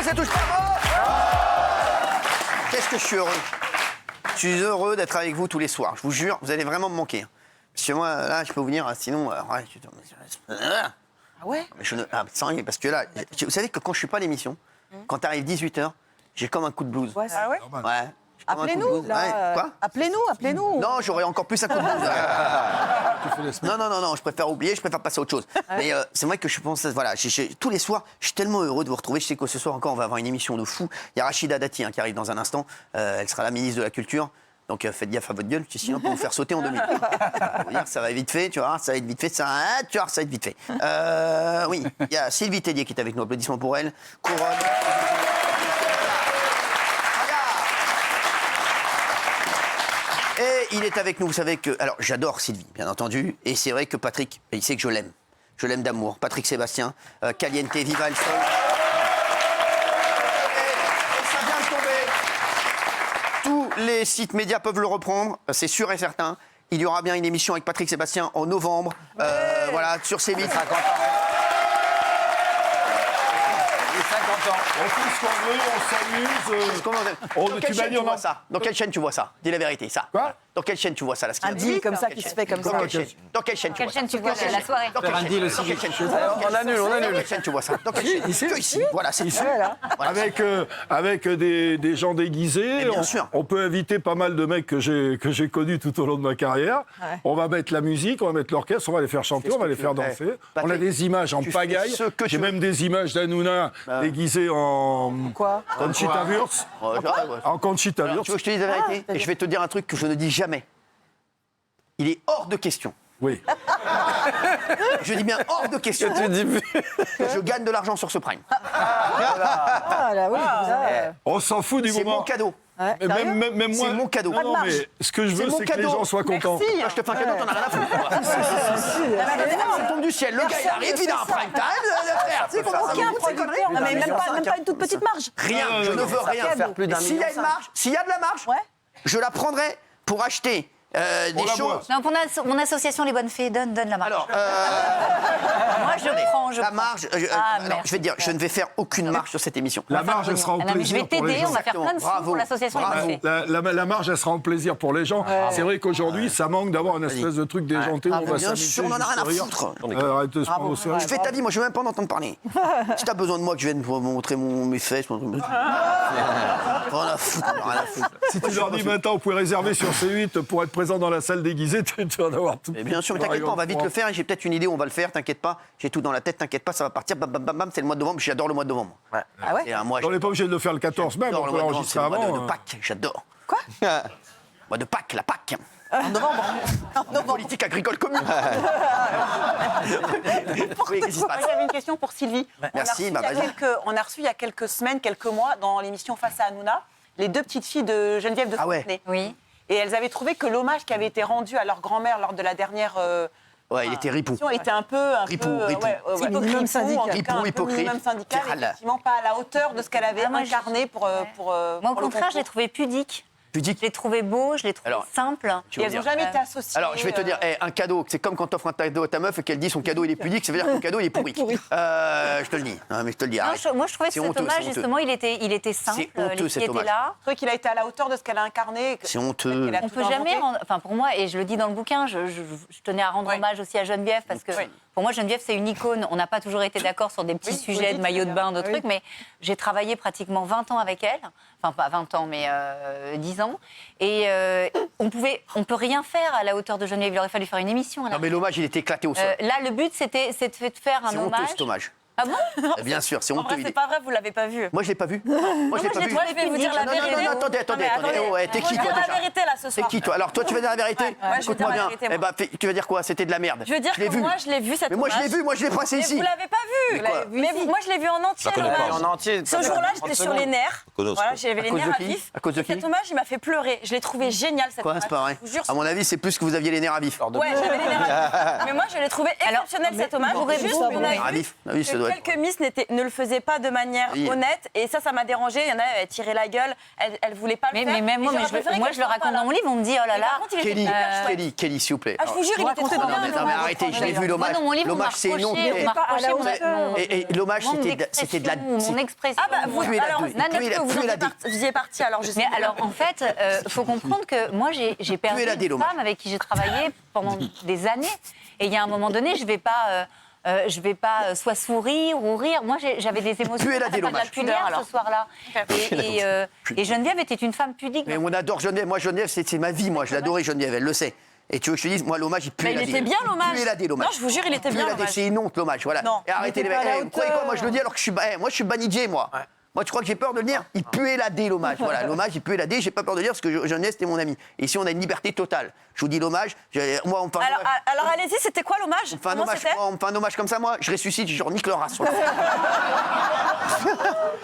ça touche pas. Qu'est-ce que je suis heureux. Je suis heureux d'être avec vous tous les soirs. Je vous jure, vous allez vraiment me manquer. Parce que moi, là, je peux vous dire, sinon... Ah ouais? Parce que là, vous savez que quand je suis pas à l'émission, quand t'arrives 18h, j'ai comme un coup de blues. Ouais, ah ouais? Ouais. Appelez-nous, là. Ouais. Quoi? Appelez-nous. Non, j'aurais encore plus un coup de blues. Non, je préfère oublier, je préfère passer à autre chose. Mais c'est vrai que je pense, voilà, tous les soirs, je suis tellement heureux de vous retrouver. Je sais que ce soir encore, on va avoir une émission de fou. Il y a Rachida Dati qui arrive dans un instant. Elle sera la ministre de la Culture. Donc faites gaffe à votre gueule, sinon on peut vous faire sauter en 2 minutes. Ça va être vite fait, tu vois, ça va être vite fait, ça va être vite fait. Oui, il y a Sylvie Tellier qui est avec nous, applaudissements pour elle. Couronne. Et il est avec nous, vous savez que... Alors, j'adore Sylvie, bien entendu, et c'est vrai que Patrick, il sait que je l'aime. Je l'aime d'amour. Patrick Sébastien, Caliente, Viva el Sol. Et ça vient de tomber. Tous les sites médias peuvent le reprendre, c'est sûr et certain. Il y aura bien une émission avec Patrick Sébastien en novembre, voilà, sur C8. 50 ans. On fait ce qu'on veut, on s'amuse. Dans quelle chaîne tu vois ça? Dans quelle chaîne tu vois ça? Dis la vérité, ça. Quoi? Dans quelle chaîne tu vois ça, la Un deal comme ça qui se fait comme ça. Dans quelle chaîne tu vois ça? tu vois la soirée? Faire un deal aussi. On annule. Dans quelle chaîne tu vois ça? Dans quelle chaîne? Ici. Voilà, c'est ici. Avec des gens déguisés, bien sûr. on peut inviter pas mal de mecs que j'ai connus tout au long de ma carrière. Ouais. On va mettre la musique, on va mettre l'orchestre, on va les faire chanter, on va les faire danser. On a des images en pagaille. J'ai même des images d'Hanouna déguisée en Quoi? Conchita Wurst. En Conchita Tu veux Wurst. que je te dise la vérité? Et je vais te dire un truc que je ne dis jamais. Il est hors de question. Oui. Je dis bien hors de question. Que je gagne de l'argent sur ce prime. Ah là oui, On s'en fout du C'est moment. mon cadeau. Mais même moi. C'est mon cadeau. Non, mais ce que je veux, c'est que les gens soient contents. Si, je te fais un cadeau, t'en as rien à foutre. Ça tombe du ciel. Le gars, il arrive, il a un prime time. C'est aucun producteur. Non, mais même pas une toute petite marge. Rien, je ne veux rien faire. plus d'un S'il y a une marge, s'il y a de la marge, je la prendrai pour acheter des choses. Non, pour mon association Les Bonnes Fées, donne la marge. Alors, moi, je prends. la marge, alors, je vais te dire, je ne vais faire aucune marge sur cette émission. La marge, elle sera en Je plaisir vais pour les t'aider, gens. on va faire plein de sous pour l'association Les Bonnes Fées. La marge, elle sera en plaisir pour les gens. C'est vrai qu'aujourd'hui, ça manque d'avoir une espèce de truc déjanté où on va Bien s'amuser. sûr, on en a rien à juste foutre. rire. Arrête de se prendre au sérieux. Je fais ta vie, moi je veux même pas en entendre parler. Si t'as besoin de moi que je vienne te montrer mes fesses, rien à foutre. Si tu leur dis maintenant, vous pouvez réserver sur C8 pour être présent dans la salle déguisée, tu vas en avoir tout. Mais bien sûr, mais t'inquiète pas, on va vite le faire. J'ai peut-être une idée, on va le faire, t'inquiète pas. J'ai tout dans la tête, t'inquiète pas, ça va partir. Bam, bam, bam, bam, c'est le mois de novembre, j'adore le mois de novembre. Ah ouais? C'est un mois. On n'est pas obligé de le faire le 14 même, on J'adore le peut mois de novembre, l'enregistrer c'est le mois avant. de Pâques, j'adore. Quoi? Mois de Pâques, la Pâques. En novembre. Politique agricole commune. Oui, qu'est-ce qui se passe? J'avais une question pour Sylvie. Merci, vas-y. On a reçu il y a quelques semaines, quelques mois, dans l'émission Face à Hanouna, les 2 petites filles de Geneviève de ouais. Fontenay. Oui. Et elles avaient trouvé que l'hommage qui avait été rendu à leur grand-mère lors de la dernière Ouais, il était ripou. émission était un peu... Ripou. C'est minimum syndical. Ripou, hypocrite. minimum syndical, Râle. effectivement pas à la hauteur de ce qu'elle avait moi, incarné pour Moi, au le contraire, je l'ai concours. trouvé pudique. Pudique. Je l'ai trouvé beau, je l'ai trouvé Alors, simple. Tu Et veux elles n'ont dire- jamais été associées. Alors, je vais te dire, un cadeau, c'est comme quand t'offres un cadeau à ta meuf et qu'elle dit son cadeau il est pudique, ça veut dire que ton cadeau il est pourri. Je te le dis. Non, mais je te le dis. Non, arrête. moi, je trouvais que C'est cet honteux, hommage, c'est honteux. justement, il était simple. C'est honteux, Les filles cet étaient hommage. là. Je trouvais qu'il a été à la hauteur de ce qu'elle a incarné. C'est honteux. On peut jamais rendre, enfin pour moi, et je le dis dans le bouquin, je tenais à rendre Oui. hommage aussi à Geneviève parce que Oui. pour moi Geneviève c'est une icône. On n'a pas toujours été d'accord sur des petits sujets de maillot de bain, de trucs, mais j'ai travaillé pratiquement 20 ans avec elle, enfin pas 20 ans mais 10 ans, et on peut rien faire à la hauteur de Geneviève. Il aurait fallu faire une émission. Non, mais l'hommage il était éclaté au sol. Là le but c'était de faire un C'est honteux hommage. cet hommage. Ah bon? Bien sûr, c'est En honteux. vrai, c'est pas vrai, vous l'avez pas vu. Moi je l'ai pas vu. Moi je l'ai pas vu. Moi, je vais vous dire la Non, vérité. non, attendez. Oh, ouais, t'es Moi, qui je toi vais dire déjà? la vérité là ce C'est soir. qui toi? Alors toi tu veux dire la vérité? Ouais, je vais Écoute-moi dire la bien. vérité, Eh moi. ben, tu veux dire quoi? C'était de la merde. Je veux dire Je l'ai que vu. moi, je l'ai vu cette Mais moi je l'ai hommage. vu, moi je l'ai passé Mais ici. vous l'avez pas vu. quoi? Mais moi, je l'ai vu en entier. l'hommage. En entier. Ce jour-là, j'étais sur les nerfs. Voilà, j'avais les cause nerfs de à qui? vif. À cause de Et cet qui? hommage, il m'a fait pleurer. Je l'ai trouvé génial cette Quoi, hommage. c'est pas vrai? Je vous jure. À mon avis, c'est plus que vous aviez les nerfs à vif. Ouais, j'avais les nerfs à vif. Mais moi, je l'ai trouvé exceptionnel cet hommage. j'aurais Juste, voulu- on a À vu vif. Ah oui, ça doit quelques Miss ne le faisaient pas de manière honnête. Et ça m'a dérangée. Il y en a, elle tirait la gueule, elle voulait pas le faire. Mais même moi, je le raconte dans mon livre, on me dit, oh là là. Kelly, s'il vous plaît. Ah, je vous jure, il était trop bien. Non, mais arrêtez, je l'ai vu, l'hommage. Moi, dans mon livre, L'hommage, c'est une honte. Et l'hommage, c'était de la... Mon expression. Ah bah, vous faisiez partie, alors je sais. Mais alors, en fait, il faut comprendre que moi, j'ai perdu une femme avec qui j'ai travaillé pendant des années. Et il y a un moment donné, je vais pas soit sourire ou rire. Moi, j'avais des émotions. Puer la délommage. Ce soir-là. Et Geneviève était une femme pudique. Mais on adore Geneviève. Moi, Geneviève, c'est ma vie. Moi, je l'adorais, Geneviève. Elle le sait. Et tu veux que je te dise, moi, l'hommage, il pue la Il était bien, l'hommage. Puer la délommage. Non, je vous jure, il était bien, l'hommage. C'est une honte, l'hommage. Voilà. Non. Et arrêtez les mecs. Vous croyez quoi? Moi, je le dis alors que je suis banijé, moi. Moi, tu crois que j'ai peur de le dire? Il puait la dé, l'hommage. Voilà, l'hommage, il puait la dé. J'ai pas peur de le dire parce que Geneviève, c'était mon ami. Et ici, on a une liberté totale. Je vous dis l'hommage. Alors, allez-y, c'était quoi l'hommage? On me fait un hommage comme ça, moi, je ressuscite, je nique leur race. Sur le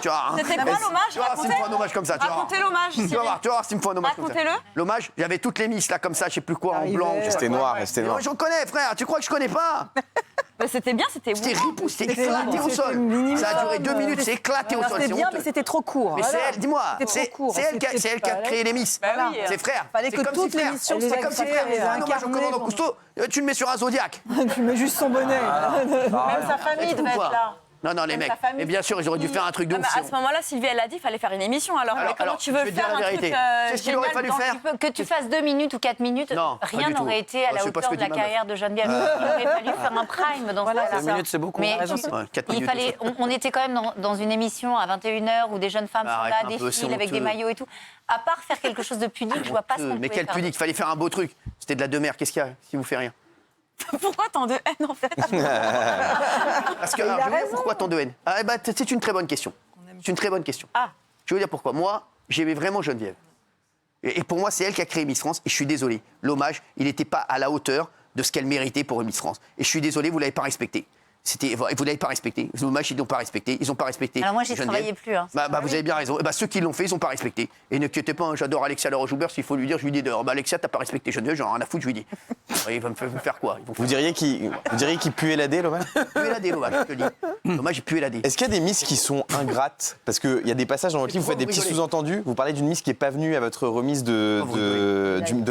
tu vois, hein. C'était quoi l'hommage? Tu vois, s'il me fait un hommage comme ça. Racontez l'hommage. Tu vas voir s'il me fait un hommage comme ça. Racontez-le. L'hommage, j'avais toutes les misses là, comme ça, je sais plus quoi, en blanc. C'était noir, Moi, j'en connais, frère. Tu crois que je connais pas? Bah, c'était bien, c'était ripou, c'était éclaté au sol. Ça a duré 2 minutes, c'est éclaté au sol. C'était bien, mais c'était trop court. Mais c'est elle, dis-moi, C'était trop court. c'est elle qui a créé les Miss. C'est frère. Fallait que toutes les missions soient C'est comme si frère, un hommage au commandant Cousteau, tu le mets sur un Zodiac. Tu mets juste son bonnet. Même sa famille devait être là. Non, les mecs. Mais bien sûr, ils auraient dû faire un truc de ouf. À ce moment-là, Sylvie, elle a dit qu'il fallait faire une émission. Alors comment tu veux faire un truc C'est ce qu'il aurait fallu faire. Que tu fasses 2 minutes ou 4 minutes, rien n'aurait été à la hauteur de la carrière de Geneviève. Il aurait fallu faire un prime dans ce cas-là. 2 minutes, c'est beaucoup. Mais on était quand même dans une émission à 21h où des jeunes femmes sont là, défilent avec des maillots et tout. À part faire quelque chose de pudique, je vois pas ce qu'on pouvait Mais quel faire. pudique, il fallait faire un beau truc. C'était de la demeure. Qu'est-ce qu'il y a si vous faites rien? Pourquoi tant de haine, en fait? Parce que, alors, je vais vous dire pourquoi tant de haine. C'est une très bonne question. C'est une très bonne question. Je vais vous dire pourquoi. Moi, j'aimais vraiment Geneviève. Et pour moi, c'est elle qui a créé Miss France. Et je suis désolé. L'hommage, il n'était pas à la hauteur de ce qu'elle méritait pour une Miss France. Et je suis désolé, vous ne l'avez pas respecté. Vous ne l'avez pas respecté. L'hommage, ils n'ont pas respecté. Ils n'ont pas respecté. Alors moi, j'y travaillais plus. Hein. Vous avez bien raison. Ceux qui l'ont fait, ils n'ont pas respecté. Et ne quittez pas, j'adore Alexia Laroche-Joubert. S'il faut lui dire, je lui dis Alexia, t'as pas respecté Geneviève, j'en ai rien à foutre, je lui dis. Il va me faire quoi? Vous diriez qu'il puait la dé, l'hommage? Puait la dé, l'hommage, je te le dis. L'hommage, il puait la dé. Est-ce qu'il y a des Miss qui sont ingrates? Parce qu'il y a des passages dans votre livre, vous faites des petits sous-entendus. Vous parlez d'une Miss qui n'est pas venue à votre remise de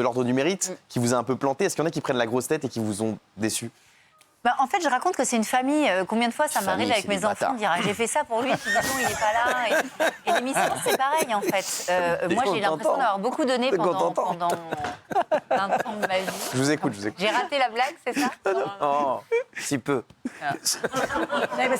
l'ordre du mérite, qui vous a un peu planté. Est-ce qu'il y en a qui prennent la grosse tête et qui vous ont déçu? En fait, je raconte que c'est une famille. Combien de fois ça m'arrive avec mes enfants de dire j'ai fait ça pour lui, puis non, il n'est pas là. Et les Miss France, c'est pareil en fait. Moi, j'ai l'impression d'avoir beaucoup donné pendant 20 ans de ma vie. Je vous écoute. J'ai raté la blague, c'est ça? Oh, si peu. Parce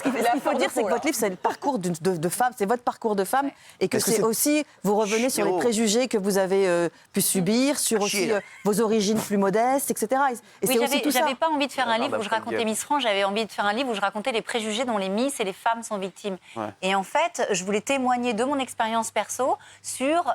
qu'il faut dire, c'est que votre livre, c'est le parcours de femme, c'est votre parcours de femme, et que c'est aussi, vous revenez sur les préjugés que vous avez pu subir, sur aussi vos origines plus modestes, etc. Et c'est aussi tout ça. J'avais pas envie de faire un livre où je racontais Miss France, j'avais envie de faire un livre où je racontais les préjugés dont les Miss et les femmes sont victimes. Et en fait, je voulais témoigner de mon expérience perso sur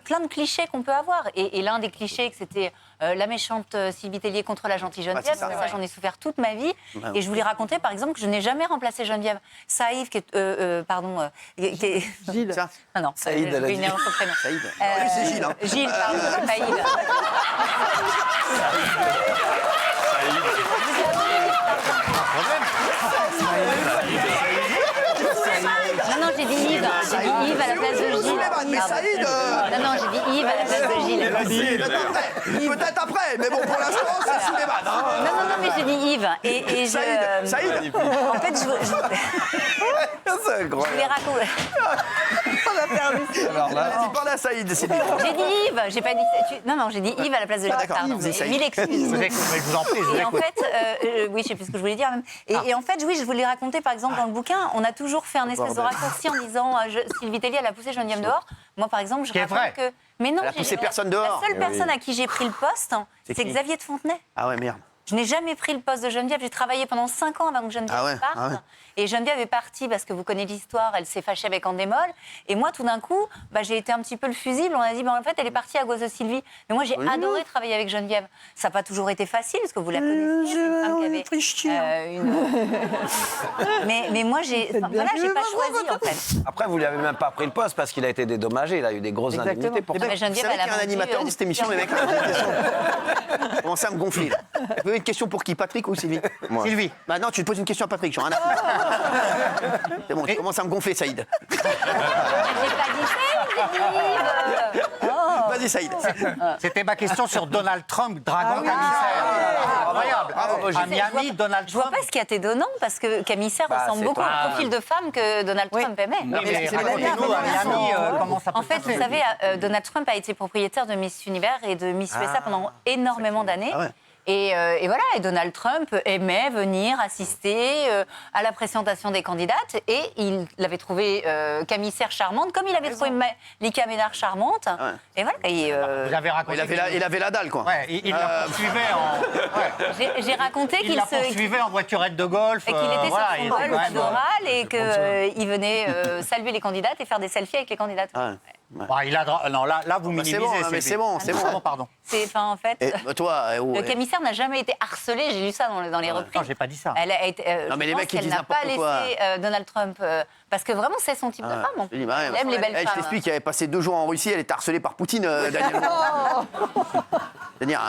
plein de clichés qu'on peut avoir. Et l'un des clichés, que c'était la méchante Sylvie Tellier contre la gentille Geneviève. Ça, j'en ai souffert toute ma vie. Et je voulais raconter, par exemple, que je n'ai jamais remplacé Geneviève. Saïd, qui est... Gilles. Non, Saïd, elle a dit. Son prénom. Saïd. C'est Gilles. Hein. Gilles, pardon, Saïd. Non, j'ai dit Yves. J'ai dit Yves à la place de Gilles. Mais Saïd Non, j'ai dit Yves à la place de Gilles. Peut-être après, mais bon, pour l'instant, c'est sous les vannes. Non, mais j'ai dit Yves. Et Saïd. En fait, je voulais raconter. On a perdu. Vas-y, parle à Saïd. J'ai dit Yves. J'ai pas dit. Non, j'ai dit Yves à la place de Gilles. Pardon, mille excuses. Je vous en prie, je vous Et en écoute. fait, oui, je sais plus ce que je voulais dire même. Et en fait, oui, je voulais raconter, par exemple, dans le bouquin, on a toujours fait un espèce de raccourci en disant Sylvie Tellier, elle a poussé Geneviève dehors. Moi, par exemple, je raconte que. Mais non, elle a poussé personne dehors. La seule personne à qui j'ai pris le poste, c'est Xavier de Fontenay. Ah ouais, merde. Je n'ai jamais pris le poste de Geneviève. J'ai travaillé pendant 5 ans avant que Geneviève parte. Et Geneviève est partie parce que vous connaissez l'histoire, elle s'est fâchée avec Andémol. Et moi, tout d'un coup, j'ai été un petit peu le fusible. On a dit, en fait, elle est partie à cause de Sylvie. Mais moi, j'ai adoré travailler avec Geneviève. Ça n'a pas toujours été facile, parce que vous la connaissez. C'est une femme qui avait mais moi, j'ai pas choisi, en fait. Après, vous lui avez même pas pris le poste parce qu'il a été dédommagé. Il a eu des grosses indemnités pour ça. Vous savez qu'il y a un animateur de cette émission, les mecs, commencez à me gonfler. Là. Vous une question pour qui, Patrick ou Sylvie? Moi. Sylvie. Maintenant, tu te poses une question à Patrick, j'en ai rien à foutre. C'est bon, tu commences à me gonfler, Saïd. J'ai pas dit ça, Yves. Vas-y, Saïd. C'était ma question sur Donald Trump, dragon commissaire. Incroyable. À Miami, Donald Je vois Trump. pas ce qui est étonnant parce que commissaire ressemble c'est beaucoup pas- au profil de femme que Donald Trump aimait. Oui, mais c'est racontez-nous à Miami comment ça peut En fait, se passer. vous savez, Donald Trump a été propriétaire de Miss Univers et de Miss USA pendant énormément d'années. Ah ouais. Et voilà, et Donald Trump aimait venir assister à la présentation des candidates et il l'avait trouvé Camille Serre charmante, comme il avait trouvé Lika Ménard charmante. ouais. Et voilà. Et, Vous avez raconté. Il avait la dalle, quoi. Ouais, il la poursuivait en. Ouais. j'ai raconté Il qu'il la poursuivait en voiturette de golf. et qu'il était voilà, sur il son était vol quand même, oral et qu'il venait saluer les candidates et faire des selfies avec les candidates. Ah ouais. Non, là, vous Bah, minimisez. c'est bon, mais Sylvie. c'est bon, c'est bon. Pardon. C'est, enfin, en fait, Bah, toi, le commissaire n'a jamais été harcelé. J'ai lu ça dans les reprises. Non, j'ai pas dit ça. Elle a été, Non, mais je les pense mecs, ils qu'elle disent n'a pas n'importe quoi. laissé Donald Trump parce que vraiment c'est son type de femme. Je te dis, bah ouais, Elle aime les belles je femmes. t'explique, elle avait passé 2 jours en Russie, elle était harcelée par Poutine, Daniel. C'est-à-dire,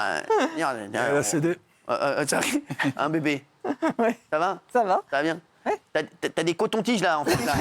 Elle a cédé. un bébé. Ouais. Ça va? Ça va. Ça va bien? Ouais. T'as des cotons-tiges là, en fait. Là.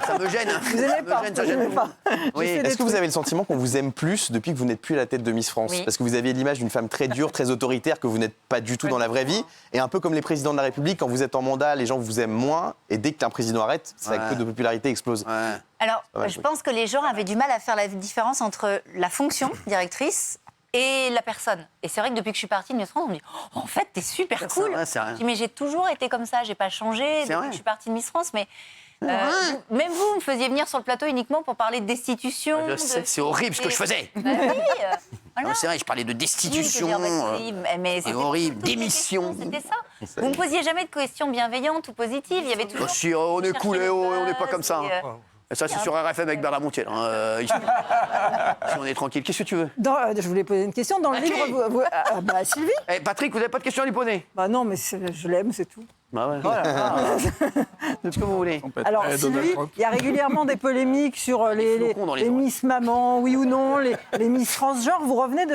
Ça me gêne. Vous aimez pas, ça vous gêne. aimez pas. Oui. J'ai fait Est-ce que vous avez le sentiment qu'on vous aime plus depuis que vous n'êtes plus à la tête de Miss France? Oui. Parce que vous aviez l'image d'une femme très dure, très autoritaire, que vous n'êtes pas du tout dans la vraie vie. Et un peu comme les présidents de la République, quand vous êtes en mandat, les gens vous aiment moins. Et dès qu'un président arrête, sa Ouais. queue de popularité explose. Ouais. Alors, pas mal, je oui. pense que les gens avaient du mal à faire la différence entre la fonction directrice et la personne. Et c'est vrai que depuis que je suis partie de Miss France, on me dit oh, en fait, t'es super C'est cool. vrai, c'est vrai. Je dis, mais j'ai toujours été comme ça, j'ai pas changé depuis vrai. que je suis partie de Miss France. Mais même vous me faisiez venir sur le plateau uniquement pour parler de destitution. Je sais, c'est horrible ce que je faisais. Bah oui, Non, voilà. c'est vrai, je parlais de destitution. Oui, je veux dire, mais c'est c'était horrible. toutes les Démission. questions, C'était ça. Vous me posiez jamais de questions bienveillantes ou positives. Il y avait toujours. Oh, si, on est cool, chercher on le n'est pas comme ça. buzz, hein. Et ça, c'est sur RFM avec Bernard Montiel. Ici, on est tranquille. Qu'est-ce que tu veux? Je voulais poser une question. Dans le À livre, qui bah, Sylvie. Eh, Patrick, vous n'avez pas de questions à lui poser? Bah non, mais je l'aime, c'est tout. Bah ouais. Ce que vous voulez. Alors, Eh, Donald Sylvie, Trump. il y a régulièrement des polémiques sur les flocons dans les oreilles. Miss Maman, oui ou non, les Miss transgenres. Vous revenez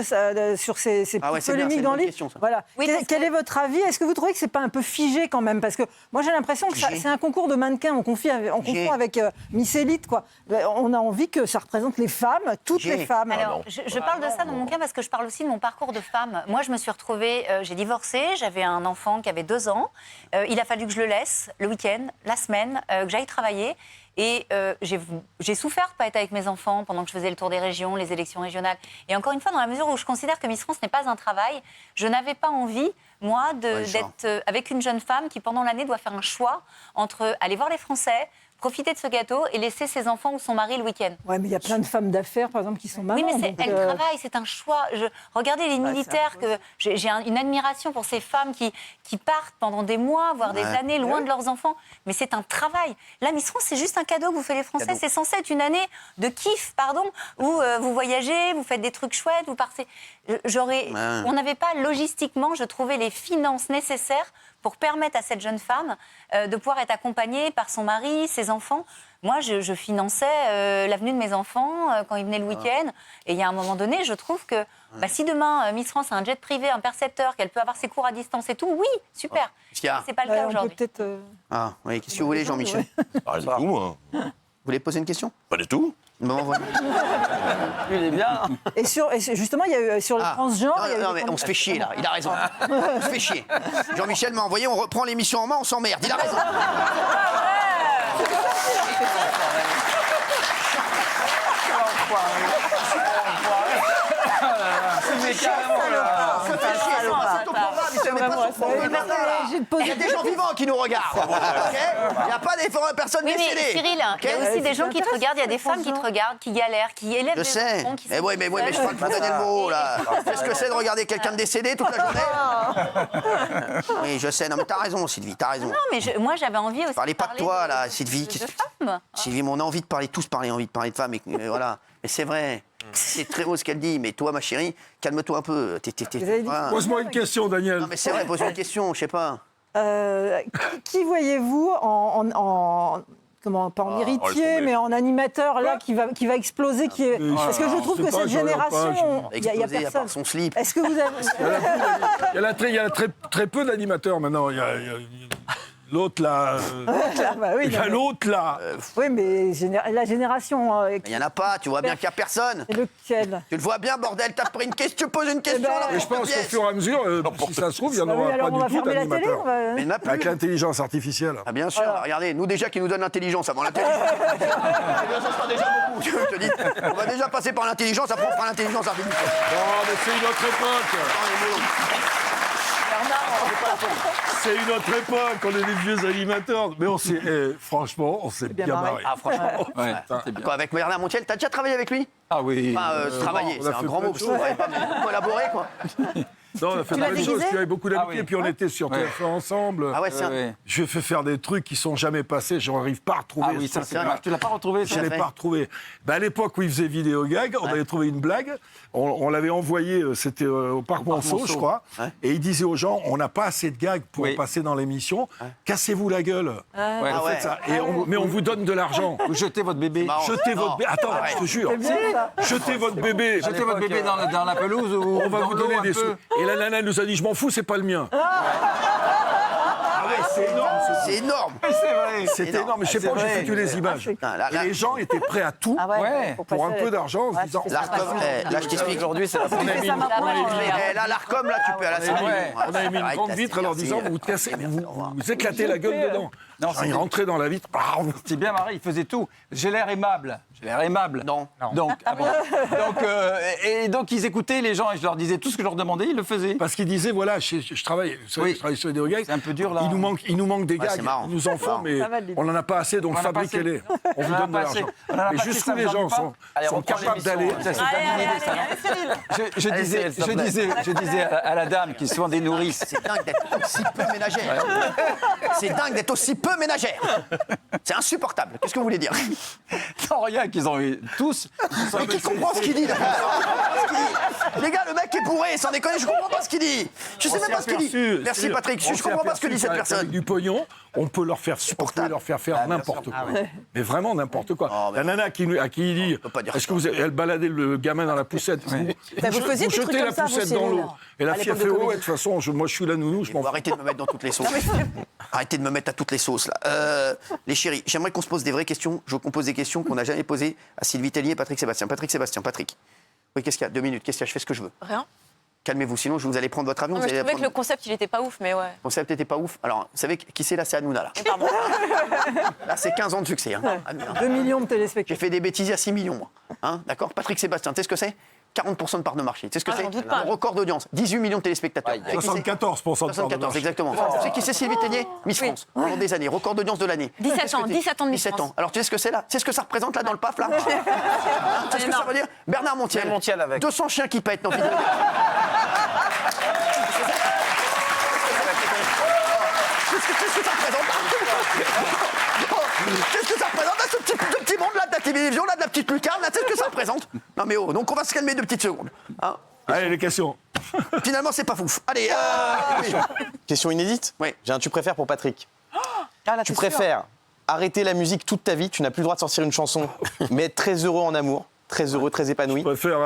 sur ces Ah ouais, petites c'est bien, polémiques c'est une dans le bonne livre. question, ça. Voilà. Oui, quel parce quel que- est votre avis? Est-ce que vous trouvez que c'est pas un peu figé quand même? Parce que moi, j'ai l'impression que Figé. c'est un concours de mannequins. On confond avec Miss Elite, quoi. On a envie que ça représente les femmes, toutes Figé. les femmes. Alors, je parle de ça dans mon cas parce que je parle aussi de mon parcours de femme. Moi, je me suis retrouvée, j'ai divorcé, j'avais un enfant qui avait 2 ans. Il a fallu que je le laisse le week-end, la semaine, que j'aille travailler. Et j'ai souffert de ne pas être avec mes enfants pendant que je faisais le tour des régions, les élections régionales. Et encore une fois, dans la mesure où je considère que Miss France n'est pas un travail, je n'avais pas envie, moi, d'être avec une jeune femme qui, pendant l'année, doit faire un choix entre aller voir les Français, profiter de ce gâteau et laisser ses enfants ou son mari le week-end. Ouais, mais il y a plein de femmes d'affaires, par exemple, qui sont mamans. Oui, mais donc, elles travaillent, c'est un choix. Regardez les militaires, c'est que j'ai une admiration pour ces femmes qui partent pendant des mois, voire des années loin de leurs enfants. Mais c'est un travail. La Miss France, c'est juste un cadeau que vous faites les Français. Cadeau. C'est censé être une année de kiff, pardon, où vous voyagez, vous faites des trucs chouettes, vous partez. On n'avait pas logistiquement, je trouvais, les finances nécessaires pour permettre à cette jeune femme de pouvoir être accompagnée par son mari, ses enfants. Moi, je finançais l'avenue de mes enfants quand ils venaient le week-end. Et il y a un moment donné, je trouve que si demain Miss France a un jet privé, un percepteur, qu'elle peut avoir ses cours à distance et tout, oui, super. Qu'est-ce qu'il y a? C'est pas le on cas peut aujourd'hui. peut-être. Ah, oui, qu'est-ce que vous voulez, Jean-Michel? Pas du tout, moi. Vous voulez poser une question? Pas du tout. Bon, voilà. Il est bien. Et justement, il y a eu sur le transgenre. il y a eu Non, des mais on se fait chier, là. Il a raison. On se fait chier. Jean-Michel m'a envoyé, on reprend l'émission en main, on s'emmerde. Il a raison. Il y a des gens vivants qui nous regardent. Ok? Il n'y a pas des personnes Oui, mais décédées. Cyril, il y a aussi des gens qui te regardent, il y a des femmes qui te regardent, qui galèrent, qui élèvent Je des sais. enfants, qui Mais sont oui, mais je seules. parle pour Daniel Moreau, là. Qu'est-ce que c'est de regarder quelqu'un de décédé toute la journée? Oui, je sais. Non, mais t'as raison, Sylvie, t'as raison. Non, mais moi, j'avais envie aussi Parlez pas de parler toi, là, Sylvie. de femmes. Sylvie, mais on a envie de parler, tous parler, envie de parler de femmes. Voilà. Mais c'est vrai. C'est très beau ce qu'elle dit. Mais toi, ma chérie, calme-toi un peu. Voilà. Pose-moi une question, Daniel. Non, mais c'est vrai, pose une question, je sais pas. Qui voyez-vous comment, pas en héritier, mais en animateur là qui va exploser. Parce que je trouve que cette génération, il y a personne. Son slip. Est-ce que vous avez... Il y a très peu d'animateurs maintenant. Il y a l'autre là. Il y a l'autre là. Oui, mais la génération. Il n'y en a pas, tu vois bien qu'il n'y a personne. Lequel? Tu le vois bien, bordel, t'as pris une question, tu poses une question. Et je pense qu'au fur et à mesure, si ça se trouve, il n'y en aura pas du tout d'animateurs. Avec l'intelligence artificielle. Ah bien sûr, regardez, nous déjà qui nous donne l'intelligence avant l'intelligence. Ça sera déjà beaucoup. Je te dis, on va déjà passer par l'intelligence, après on fera l'intelligence artificielle. Non, mais c'est une autre époque. C'est une autre époque, on est des vieux animateurs. Mais franchement, on s'est bien marré. Ah, franchement. Quoi, avec Bernard Montiel, t'as déjà travaillé avec lui? Ah oui. Travailler, c'est un grand mot, parce qu'on n'aurait pas collaboré, quoi. Non, on a fait la même chose, puis il y avait beaucoup d'amitié, puis on était sur TF1 ensemble. Ah ouais, c'est Je fais faire des trucs qui sont jamais passés, je n'arrive pas à retrouver. Ah oui, ça c'est vrai. Tu l'as pas retrouvé? Je ne l'ai pas retrouvé. À l'époque où il faisait vidéo gag, on avait trouvé une blague, on l'avait envoyé, c'était au Parc Monceau, je crois, et il disait aux gens, on n'a pas assez de gags pour passer dans l'émission, cassez-vous la gueule. Faites ça. Mais on vous donne de l'argent. Jetez votre bébé. Jetez votre bébé. Attends, je te jure. Jetez votre bébé. Jetez votre bébé dans la pelouse ou on va vous donner des sous. Et la nana nous a dit, je m'en fous, c'est pas le mien. Ah ouais, c'est énorme. C'est énorme. C'est vrai. C'était énorme. Mais je sais pas où j'ai foutu les images. Et les gens étaient prêts à tout pour un peu d'argent en se disant. L'Arcom, là je t'explique. Aujourd'hui, c'est la première. Là, l'Arcom, là, tu peux aller à la on a mis une grande vitre en leur disant, vous éclatez la gueule dedans. Non, ils rentraient dans la vitre. C'est bien marré, il faisait tout. J'ai l'air aimable. Non. Donc, donc ils écoutaient les gens et je leur disais tout ce que je leur demandais, ils le faisaient. Parce qu'ils disaient, voilà, je travaille sur les gags. C'est un peu dur là. Il nous manque des gags. Ils nous en font, mais on n'en a pas assez, donc fabriquez-les. On vous donne de l'argent. Mais jusqu'où les gens sont capables d'aller. Je disais à la dame qui se vendait des nourrices. C'est dingue d'être aussi peu ménagère. C'est dingue d'être aussi peu ménagère. C'est insupportable. Qu'est-ce que vous voulez dire? Non, rien, qu'ils ont eu tous. Mais qui comprend ce qu'il dit là? Les gars, le mec est bourré, sans déconner, je comprends pas ce qu'il dit. Je sais même pas ce qu'il dit. Merci Patrick, je comprends pas ce que dit cette personne. Avec du pognon, on peut leur faire supporter, leur faire faire n'importe quoi. Mais vraiment n'importe quoi. La nana à qui il dit, est-ce que elle baladait le gamin dans la poussette? Vous jetez la poussette dans l'eau. Et la fille a fait, de toute façon, moi je suis la nounou, je m'en fous. Arrêtez de me mettre dans toutes les sauces. Arrêtez de me mettre à toutes les sauces là. Les chéris, j'aimerais qu'on se pose des vraies questions. Je veux qu'on pose des questions qu'on n'a jamais posées à Sylvie Tellier et Patrick Sébastien. Patrick. Oui, qu'est-ce qu'il y a? 2 minutes, qu'est-ce qu'il y a? Je fais ce que je veux. Rien. Calmez-vous, sinon vous allez prendre votre avion. Je trouvais que le concept, il était pas ouf, mais ouais. Le concept était pas ouf. Alors, vous savez qui c'est là? C'est Hanouna là. Pardon. Là, c'est 15 ans de succès. 2 millions de téléspectateurs. J'ai fait des bêtises à 6 millions, moi. D'accord? Patrick Sébastien, tu sais ce que c'est? 40% de part de marché. Tu sais ce que c'est? Un record d'audience. 18 millions de téléspectateurs. 74% de part de marché. Exactement. Tu sais qui c'est? Sylvie Tellier, Miss France, pendant des années. Record d'audience de l'année. 17 ans de Miss 17 France. ans. Alors tu sais ce que c'est là? Tu sais ce que ça représente là dans le PAF là? Tu sais ce que ça veut dire? Bernard Montiel. 200 chiens qui pètent dans vidéo. Qu'est-ce que ça représente? Qu'est-ce que ça représente là, ce petit monde là de la télévision, là de la petite lucarne, là, c'est ce que ça représente? Non mais donc on va se calmer 2 petites secondes. Hein? Allez, les questions. Finalement, c'est pas fouf. Allez, Question inédite? Oui. J'ai un tu préfères pour Patrick. Tu préfères arrêter la musique toute ta vie, tu n'as plus le droit de sortir une chanson, mais être très heureux en amour, très heureux, très épanoui. Je préfère.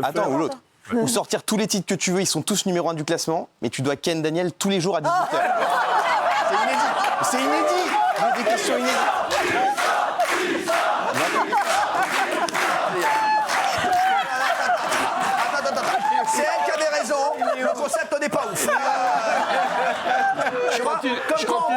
Attends, ou l'autre. Ou sortir tous les titres que tu veux, ils sont tous numéro 1 du classement, mais tu dois Ken Daniel tous les jours à 18h. C'est inédit. Il y a des questions inédites. C'est elle qui avait raison. Le concept n'est pas ouf. Comme quoi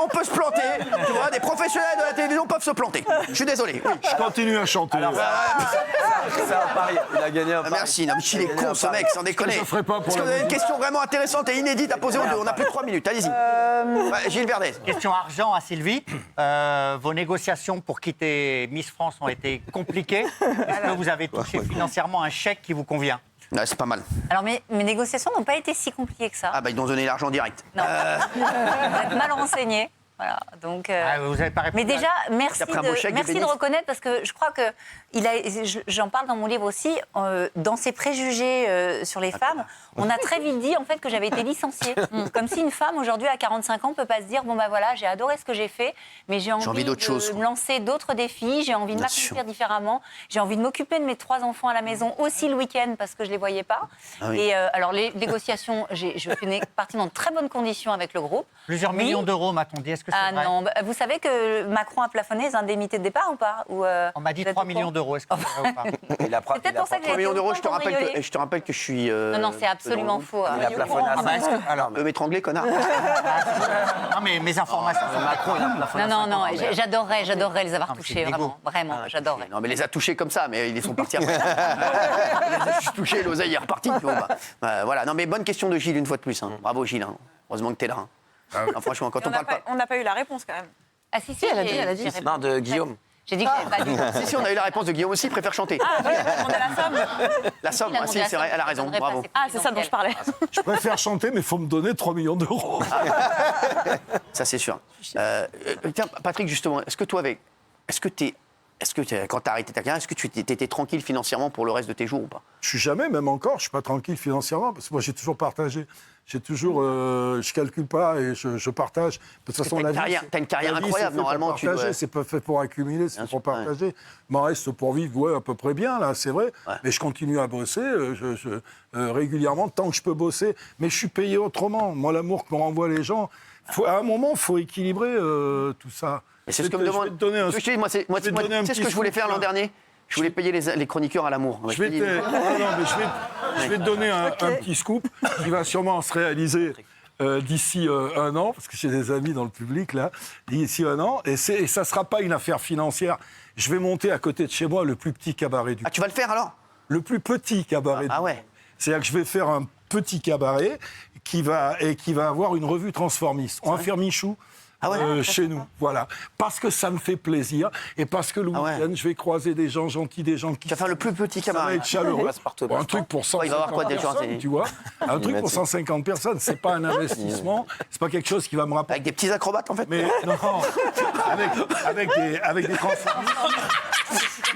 on peut se planter. Tu vois, des professionnels de la télévision peuvent se planter. Je suis désolé. Oui. Je continue à chanter. C'est un pari. Il a gagné un pari. Merci. Non, mais il est con, ce mec, sans déconner. Je ferai pas pour Est-ce que vous avez une question vraiment intéressante et inédite à poser aux deux? On a plus de 3 minutes. Allez-y. Gilles Verdez. Question argent à Sylvie. Vos négociations pour quitter Miss France ont été compliquées. Est-ce que vous avez touché financièrement un chèque qui vous convient? Ouais, c'est pas mal. Alors mes négociations n'ont pas été si compliquées que ça. Ah bah ils t'ont donné l'argent direct. Non. Vous êtes mal renseigné. Voilà, donc. Vous n'avez pas répondu. Mais déjà, merci Après un beau chèque de de bénéfice. reconnaître parce que je crois que j'en parle dans mon livre aussi. Dans ses préjugés sur les femmes, on a très vite dit en fait que j'avais été licenciée. Comme si une femme aujourd'hui à 45 ans peut pas se dire bon bah voilà, j'ai adoré ce que j'ai fait, mais j'ai envie d'autre chose. de me lancer d'autres défis, j'ai envie de Bien sûr. m'accomplir différemment, j'ai envie de m'occuper de mes 3 enfants à la maison aussi le week-end parce que je les voyais pas. Ah oui. Et alors les négociations, je fais partie dans de très bonnes conditions avec le groupe. Plusieurs millions d'euros, m'a-t-on dit. Est-ce que c'est Ah vrai? non, bah, vous savez que Macron a plafonné les indemnités de départ ou pas ou, On m'a dit vous êtes 3 au millions courant d'euros. Est-ce que c'est vrai ou pas? C'est peut-être pour ça que 3 j'ai millions été d'euros, autant cambriolée. je te rappelle que je suis... Non, c'est absolument faux. Il a plafonné à Ah bah, est-ce que- alors, m'étrangler, connard. non, mais mes informations sont Macron, il a plafonné Non, à non, 50 ans. j'adorerais les avoir Non, mais c'est touchés, dégueu. vraiment, j'adorerais. Non, mais les a touchés comme ça, mais ils sont partis après. Il les a juste touchés, l'oseille est reparti. Bon, voilà, non, mais bonne question de Gilles, une fois de plus. Hein. Bravo, Gilles. Hein. Heureusement que t'es là. Hein. Non, franchement, quand on parle pas... On n'a pas eu la réponse quand même. Ah si, elle a dit, elle a dit. j'ai répondu. Non, de Guillaume. J'ai dit que j'avais pas dit. Si, on a eu la réponse de Guillaume aussi, il préfère chanter. Ah, oui, on a la somme. La somme, Il a ah, si, demandé la c'est vrai, somme, elle a je raison, donnerai pas, bravo. c'est Ah, c'est ça dont je parlais. Je préfère chanter, mais il faut me donner 3 millions d'euros. Ça, c'est sûr. Tiens, Patrick, justement, est-ce que toi, quand tu as arrêté ta carrière, est-ce que tu étais tranquille financièrement pour le reste de tes jours ou pas? Je suis jamais, même encore, je suis pas tranquille financièrement, parce que moi j'ai toujours partagé. J'ai toujours, je calcule pas et je partage. De toute façon, t'as une la vie, carrière- c'est- t'as une carrière la vie, incroyable, c'est fait pour normalement, tu partager, dois- c'est pas fait pour accumuler, c'est Bien fait pour sûr, ouais. partager. Il m'en reste pour vivre, ouais, à peu près bien là, c'est vrai. Ouais. Mais je continue à bosser, régulièrement tant que je peux bosser. Mais je suis payé autrement. Moi, l'amour que me renvoient les gens, à un moment, il faut équilibrer tout ça. Et c'est ce que me demande. Je vais te donner un. Tu sais, moi, c'est je vais te donner un tu sais ce petit que je voulais scoop, faire l'an là. dernier? Je voulais payer les chroniqueurs à l'amour. Je vais te donner un petit scoop qui va sûrement se réaliser d'ici 1 an, parce que j'ai des amis dans le public là, d'ici 1 an, et ça ne sera pas une affaire financière. Je vais monter à côté de chez moi le plus petit cabaret du Ah, tu vas le faire alors? Le plus petit cabaret du Ah ouais. C'est-à-dire que je vais faire un petit cabaret qui va avoir une revue transformiste. On va faire Michou. Ah ouais. Chez nous, voilà. Parce que ça me fait plaisir et parce que le Ah ouais. week-end, je vais croiser des gens gentils, des gens qui... Tu vas faire le plus petit Ça va cabaret. être chaleureux. Passe-partout, Un truc pour il va y avoir 150 quoi, déjà, personnes, c'est- tu vois. Un truc pour 150 personnes, c'est pas un investissement, c'est pas quelque chose qui va me rapporter. Avec des petits acrobates, en fait. Mais non, avec des transformistes.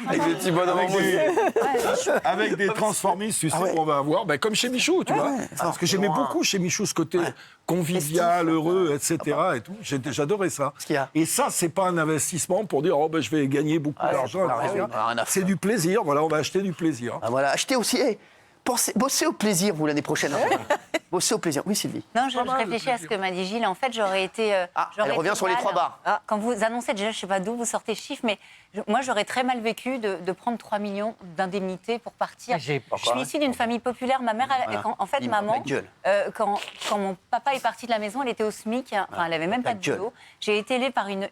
Avec des petits bonhommes en mousse. Avec des transformistes, tu sais, on va avoir, ben, comme chez Michou, tu vois. Parce que j'aimais beaucoup chez Michou ce côté convivial, heureux, etc. Et tout. J'adorais ça. qu'il y a Et ça, c'est pas un investissement pour dire, oh, ben, je vais gagner beaucoup d'argent. pas etc. raison, on a rien à C'est du plaisir, voilà, on va acheter du plaisir. Ah, voilà, achetez aussi. Bossez au plaisir, vous, l'année prochaine. Bossez au plaisir. Oui, Sylvie. Non, je réfléchis à ce que m'a dit Gilles. En fait, j'aurais été. Elle revient sur les 3 bars. Quand vous annoncez, déjà, je ne sais pas d'où vous sortez ce chiffre, mais moi, j'aurais très mal vécu de prendre 3 millions d'indemnités pour partir. Je suis issue d'une famille populaire. Ma mère, en fait, maman, quand mon papa est parti de la maison, elle était au SMIC. Enfin, elle n'avait même pas de boulot. J'ai été élevée par une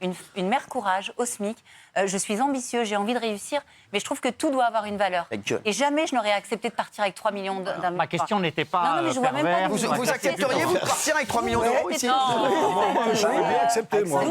mère courage au SMIC. Je suis ambitieuse, j'ai envie de réussir, mais je trouve que tout doit avoir une valeur. Et jamais je n'aurais accepté de partir avec 3 millions d'un. Ma question n'était pas. Non, mais je vois même pas. Vous Vous accepteriez, vous, de partir avec 3 millions d'euros ici? J'aurais bien accepté, moi.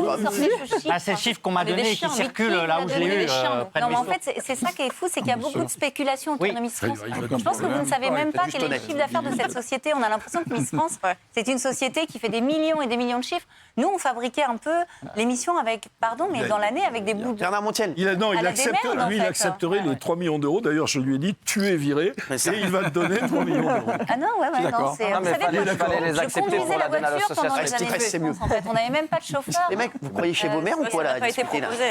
C'est le chiffre qu'on m'a donné et qui circule là où je l'ai eu. près de Non, mais en Michou. fait, c'est ça qui est fou, c'est qu'il y a beaucoup de spéculation autour de Miss France. Je pense que vous ne savez même pas quel est le chiffre d'affaires de cette société. On a l'impression que Miss France, c'est une société qui fait des millions et des millions de chiffres. Nous, on fabriquait un peu l'émission avec, pardon, mais dans l'année avec des bouts de... Bernard Montiel. Il Elle a des merdes, en lui, il fait. accepterait les 3 millions d'euros. D'ailleurs, je lui ai dit, tu es viré, et il va te donner 3 millions d'euros. Ah non, non, c'est... Non, Vous mais savez, moi, fallait les je accepter conduisais pour la la donner à voiture pendant les l'association. années C'est mieux. 20, en fait. On n'avait même pas de chauffeur. Les mecs, vous croyez chez vos mères ou quoi, là, Ça n'a pas été discuter, là? proposé.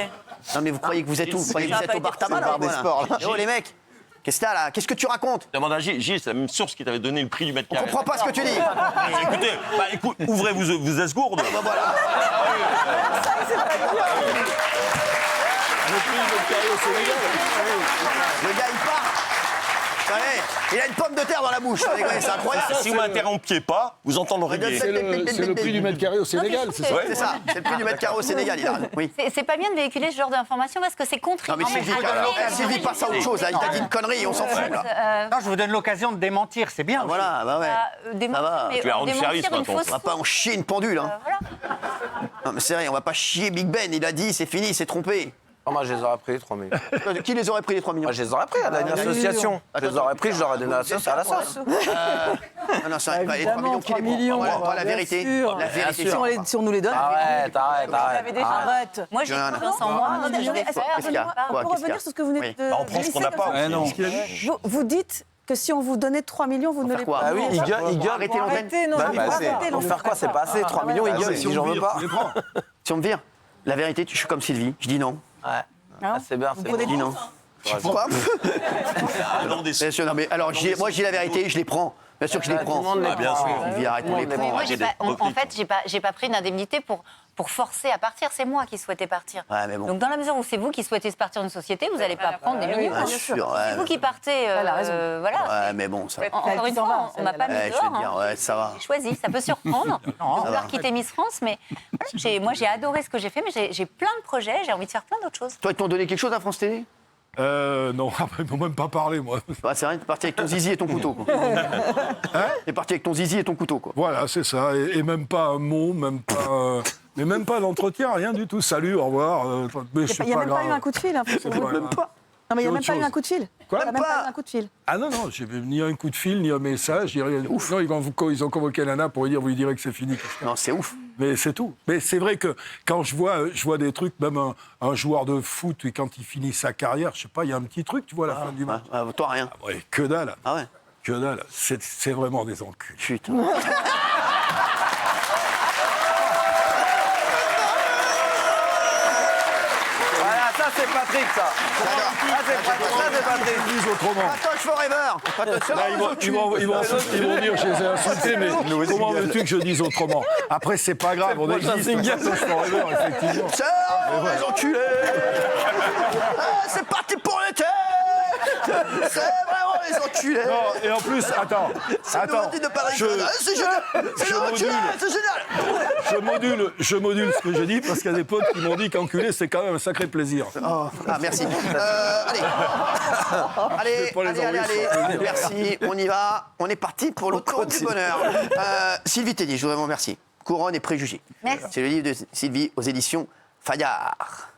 Non, mais vous croyez que vous êtes où? Vous croyez que Ça vous n'a êtes pas au été bar tabac, là, proposé. ou Sport, là. Oh, les mecs, qu'est-ce que t'as, là? Qu'est-ce que tu racontes? Demande à Gilles, c'est la même source qui t'avait donné le prix du mètre On carré. comprend pas ce que tu dis. Écoutez, ouvrez vos esgourdes. Bah, voilà. Le gars, il part. Ouais, il a une pomme de terre dans la bouche. C'est incroyable. Si vous m'interrompiez pas, vous entendriez. C'est le prix du mètre carré au Sénégal, c'est ça? C'est ça, c'est le prix du mètre carré au Sénégal, il a raison. Oui. C'est pas bien de véhiculer ce genre d'informations parce que c'est Non, mais contraignant. Sylvie, passe à autre chose. Là. Il t'a dit une connerie, on s'en fout, là. Non, je vous donne l'occasion de démentir, c'est bien. Voilà, bah ouais. Ça va. Tu vas rendre service, une maintenant. fausse On va pas en chier une pendule. Hein. voilà. Non, mais c'est vrai, on va pas chier Big Ben. Il a dit, c'est fini, il s'est trompé. Moi, je les aurais pris, les 3 millions. Qui les aurait pris, les 3 millions? Moi, je les aurais pris à une association. Je les aurais pris, je leur ai donné à la sauce. Non, c'est pas les 3 millions qui les prend. Voilà, la vérité. La vérité, Si on nous les donne. Arrête. Arrête. Moi, j'ai confiance en moi. Attendez, je vais est-ce- faire. excusez-moi, Quoi, pour qu'est-ce qu'il y a revenir sur ce que vous venez de On prend ce qu'on n'a pas. non. Vous dites que si on vous donnait 3 millions, vous ne les quoi? Ah oui, il gueule. Arrêtez l'antenne. Arrêtez, non, Bah faut oui, bah, arrêter, pour non, faire quoi, c'est pas assez. 3 millions, il gueule. Si Si on j'en me veux vire, pas. tu les prends. Si on me vire, la vérité, je suis comme Sylvie. Je dis non. Ouais. Ah, c'est bien. Je dis non. Pourquoi? Bien sûr, non, mais alors, moi, j'ai la vérité, je les prends. Bien sûr que je les prends. bien sûr. Sylvie, arrête, on les Mais prend. moi, en fait, j'ai pas pris une indemnité pour forcer à partir. C'est moi qui souhaitais partir. Ouais, mais bon. Donc, dans la mesure où c'est vous qui souhaitez se partir d'une société, vous n'allez pas prendre des minimums. Bien sûr, ouais. C'est vous qui partez. Elle a raison. Voilà. Ouais, mais bon, ça. Encore une fois, on m'a pas mis Ouais, je vais dehors. te dire, ouais, ça va. J'ai choisi, ça peut surprendre de vouloir quitter Miss France, mais voilà, moi j'ai adoré ce que j'ai fait, mais j'ai plein de projets, j'ai envie de faire plein d'autres choses. Toi, ils t'ont donné quelque chose à France Télé? Non, ils m'ont même pas parlé, moi. Bah, c'est rien, t'es parti avec ton zizi et ton couteau, quoi. T'es parti avec ton zizi et ton couteau, quoi. Voilà, c'est ça. Et même pas un mot, mais même pas d'entretien, rien du tout. Salut, au revoir. Mais Il n'y a même pas eu un coup de fil. Même pas. Non, mais il n'y a C'est même autre pas eu chose. un coup de fil. Quoi? Il n'y a même pas eu un coup de fil. Ah non, j'ai ni un coup de fil, ni un message, ni rien. Ouf. Non, ils ont convoqué Nana pour lui dire, vous lui direz que c'est fini. Non, c'est ouf. Mais c'est tout. Mais c'est vrai que quand je vois des trucs, même un joueur de foot, et quand il finit sa carrière, je sais pas, il y a un petit truc, tu vois, à la fin du match. Toi, rien. Ah ouais, que dalle. Ah ouais? Que dalle. C'est vraiment des enculs. Putain. Voilà, ça c'est Patrick, ça. Ça c'est Patrick. Ils disent autrement. Patoche forever. Là, ils vont dire je les ai insultés, mais comment veux-tu que je dise autrement? Après, c'est pas grave, on existe. Patoche forever, effectivement. Ciao, les enculés. C'est parti pour l'été. C'est vraiment les enculés. Non, et en plus, attends, c'est génial. je module ce que je dis parce qu'il y a des potes qui m'ont dit qu'enculer, c'est quand même un sacré plaisir. Ah, merci. Allez, merci, on y va. On est parti pour le tour du bonheur. Sylvie Tellier, je voudrais vous remercier. Couronne et préjugés. Merci. C'est le livre de Sylvie aux éditions Fayard.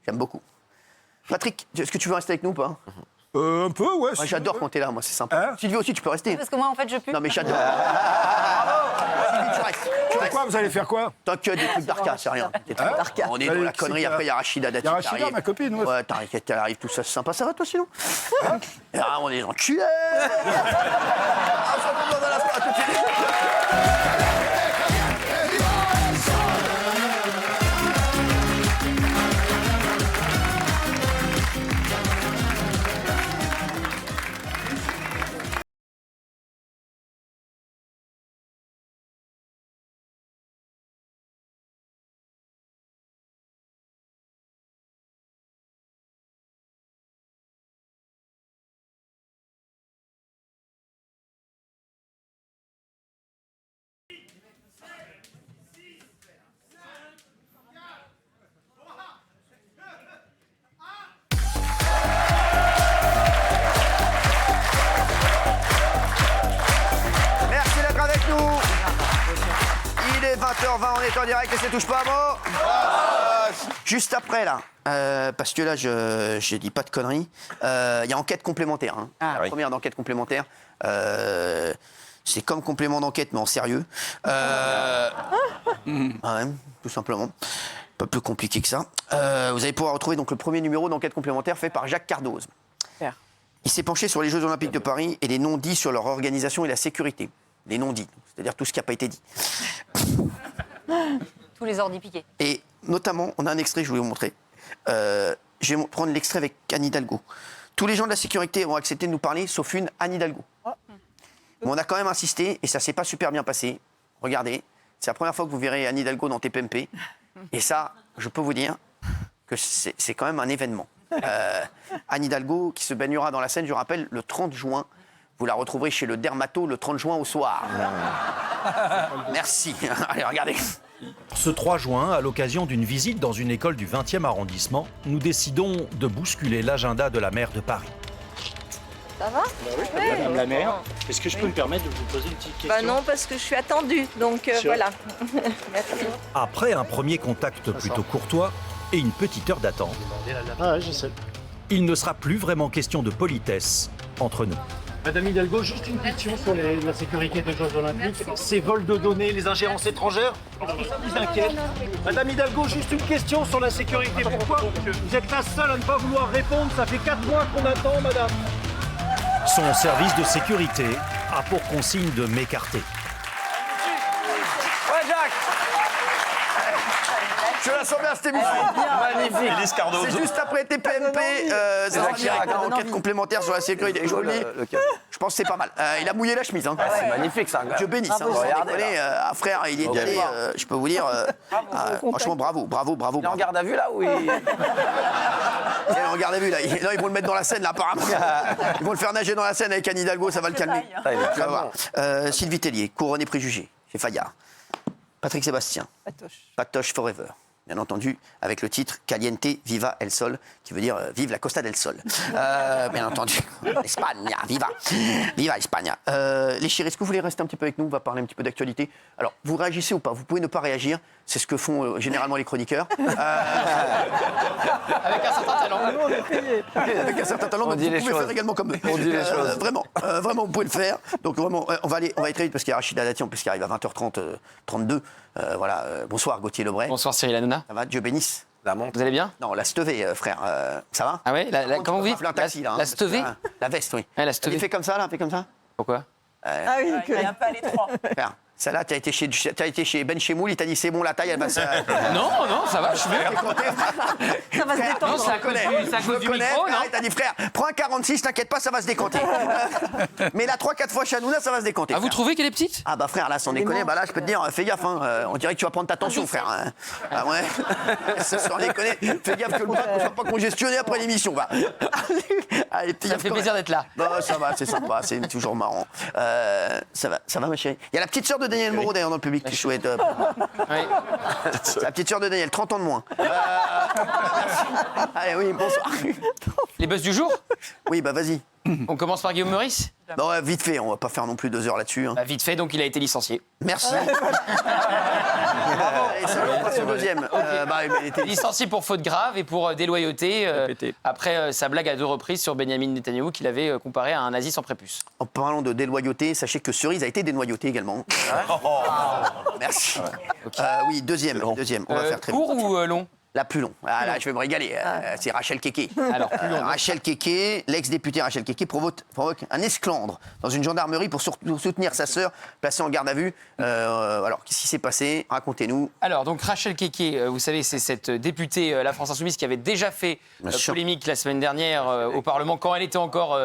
J'aime beaucoup. Patrick, est-ce que tu veux rester avec nous ou pas? Un peu, ouais. Moi, j'adore quand t'es là, moi, c'est sympa. Sylvie aussi, tu peux rester. Parce que moi, en fait, je pue. Non, mais j'adore. Sylvie, tu restes. Quoi, vous allez faire quoi? Tant que des trucs d'arcade, c'est rien. Des trucs d'arcade. On est dans la connerie, après il y a Rachida Dati. Il y a Rachida, ma copine. Ouais, t'arrives, elle arrive, tout ça, c'est sympa. Ça va toi sinon? Ah, on est des enculés. À tout de suite. Merci d'être avec nous. Il est 20h20, on est en direct et c'est touche pas à mot. Juste après là, parce que là je dis pas de conneries, il y a enquête complémentaire. Hein. La première d'enquête complémentaire. C'est comme complément d'enquête mais en sérieux. Ouais, tout simplement. Pas plus compliqué que ça. Vous allez pouvoir retrouver donc le premier numéro d'enquête complémentaire fait par Jacques Cardoz. Il s'est penché sur les Jeux Olympiques de Paris et les non-dits sur leur organisation et la sécurité. Les non-dits, c'est-à-dire tout ce qui n'a pas été dit. Tous les ordi piqués. Et notamment, on a un extrait, je vais vous montrer. Je vais prendre l'extrait avec Anne Hidalgo. Tous les gens de la sécurité ont accepté de nous parler, sauf une, Anne Hidalgo. Mais on a quand même insisté et ça s'est pas super bien passé. Regardez, c'est la première fois que vous verrez Anne Hidalgo dans TPMP. Et ça, je peux vous dire que c'est quand même un événement. Anne Hidalgo qui se baignera dans la Seine, je rappelle, le 30 juin. Vous la retrouverez chez le dermato le 30 juin au soir. Merci. Allez, regardez. Ce 3 juin, à l'occasion d'une visite dans une école du 20e arrondissement, nous décidons de bousculer l'agenda de la maire de Paris. Ça va? Madame la maire, est-ce que je peux me permettre de vous poser une petite question? Bah non, parce que je suis attendue, donc voilà. Merci. Après un premier contact plutôt courtois, et une petite heure d'attente. Ah ouais, je sais. Il ne sera plus vraiment question de politesse entre nous. Madame Hidalgo, juste une question sur la sécurité des Jeux Olympiques. Ces vols de données, les ingérences étrangères, ça vous inquiète? Madame Hidalgo, juste une question sur la sécurité. Pourquoi vous êtes la seule à ne pas vouloir répondre? Ça fait 4 mois qu'on attend, madame. Son service de sécurité a pour consigne de m'écarter. Ouais, Jacques. Je la sens bien cette émission. Magnifique. Élise Cardozo. C'est juste après TPMP, ça va direct, enquête complémentaire sur la sécurité. Je vous le dis, je pense que c'est pas mal. Il a mouillé la chemise. Hein. C'est magnifique, ça. Dieu bénisse. Hein, Regardez, frère, il est allé, je peux vous dire, franchement, bravo. Il est en garde à vue, là, oui. Il est en garde à vue, là. Non, ils vont le mettre dans la Seine, là, apparemment. Ils vont le faire nager dans la Seine avec Anne Hidalgo, ça va le calmer. Tu vas voir. Sylvie Tellier, couronné préjugé, chez Fayard. Patrick Sébastien. Patoche Forever. Bien entendu, avec le titre Caliente Viva El Sol, qui veut dire Vive la Costa del Sol. Bien entendu, Espagne, viva Espagne. Les chéris, est-ce que vous voulez rester un petit peu avec nous? On va parler un petit peu d'actualité. Alors, vous réagissez ou pas? Vous pouvez ne pas réagir. C'est ce que font généralement les chroniqueurs. Avec un certain talent. Avec un certain talent, donc vous pouvez faire également comme eux. On dit les choses. Vraiment, vous pouvez le faire. Donc vraiment, on va aller très vite parce qu'il y a Rachida Dati en plus qui arrive à 20h30, 32. Voilà. Bonsoir Gauthier Lebray. Bonsoir Cyril Hanouna. Ça va, Dieu bénisse. Vous allez bien? Non, la Stevé, frère. Ça va? Ah ouais, comment vous dites? Un taxi, là, La Stevé? La veste, oui. Ouais, la Stevé. Il fait comme ça, là, Pourquoi? Ah oui, il est un peu à l'étroit. Frère, celle-là, t'as été chez Ben Chemoul, il t'a dit c'est bon, la taille, elle va se... Non, ça va, je suis bien. Ça va se détendre. Non, c'est à cause du micro, non? Il t'a dit, frère, prends un 46, t'inquiète pas, ça va se décanter. Mais là, 3-4 fois chez Hanouna, ça va se décanter. Ah, vous trouvez qu'elle est petite? Ah bah frère, là, sans déconner, bah là, je peux te dire, fais gaffe, hein, on dirait que tu vas prendre ta tension, frère. Hein. Ah ouais, sans déconner, fais gaffe que le bac ne soit pas congestionné après l'émission, va. Allez, ça fait plaisir d'être là. Non, ça va, c'est sympa, c'est toujours marrant. Ça va ma chérie. Il y a la petite sœur de Daniel Moreau d'ailleurs dans le public qui souhaite. Oui. C'est la petite sœur de Daniel, 30 ans de moins. Allez, oui, bonsoir. Les buzz du jour? Oui, bah vas-y. On commence par Guillaume Meurice? Non, ouais, vite fait, on va pas faire non plus 2 heures là-dessus. Hein. Bah, vite fait, donc il a été licencié. Merci. Et ça, on passe au deuxième. Il était licencié pour faute grave et pour déloyauté après sa blague à 2 reprises sur Benjamin Netanyahou qu'il avait comparé à un nazi sans prépuce. En parlant de déloyauté, sachez que Cerise a été dénoyauté également. Merci. Okay. Oui, deuxième. On va faire très court ou long? La plus long. Ah là, je vais me régaler. C'est Rachel Keke. Alors, plus long. Rachel Keke, l'ex-députée Rachel Keke provoque un esclandre dans une gendarmerie pour soutenir sa sœur placée en garde à vue. Alors, qu'est-ce qui s'est passé? Racontez-nous. Alors, donc Rachel Keke, vous savez, c'est cette députée La France Insoumise qui avait déjà fait polémique la semaine dernière au Parlement quand elle était encore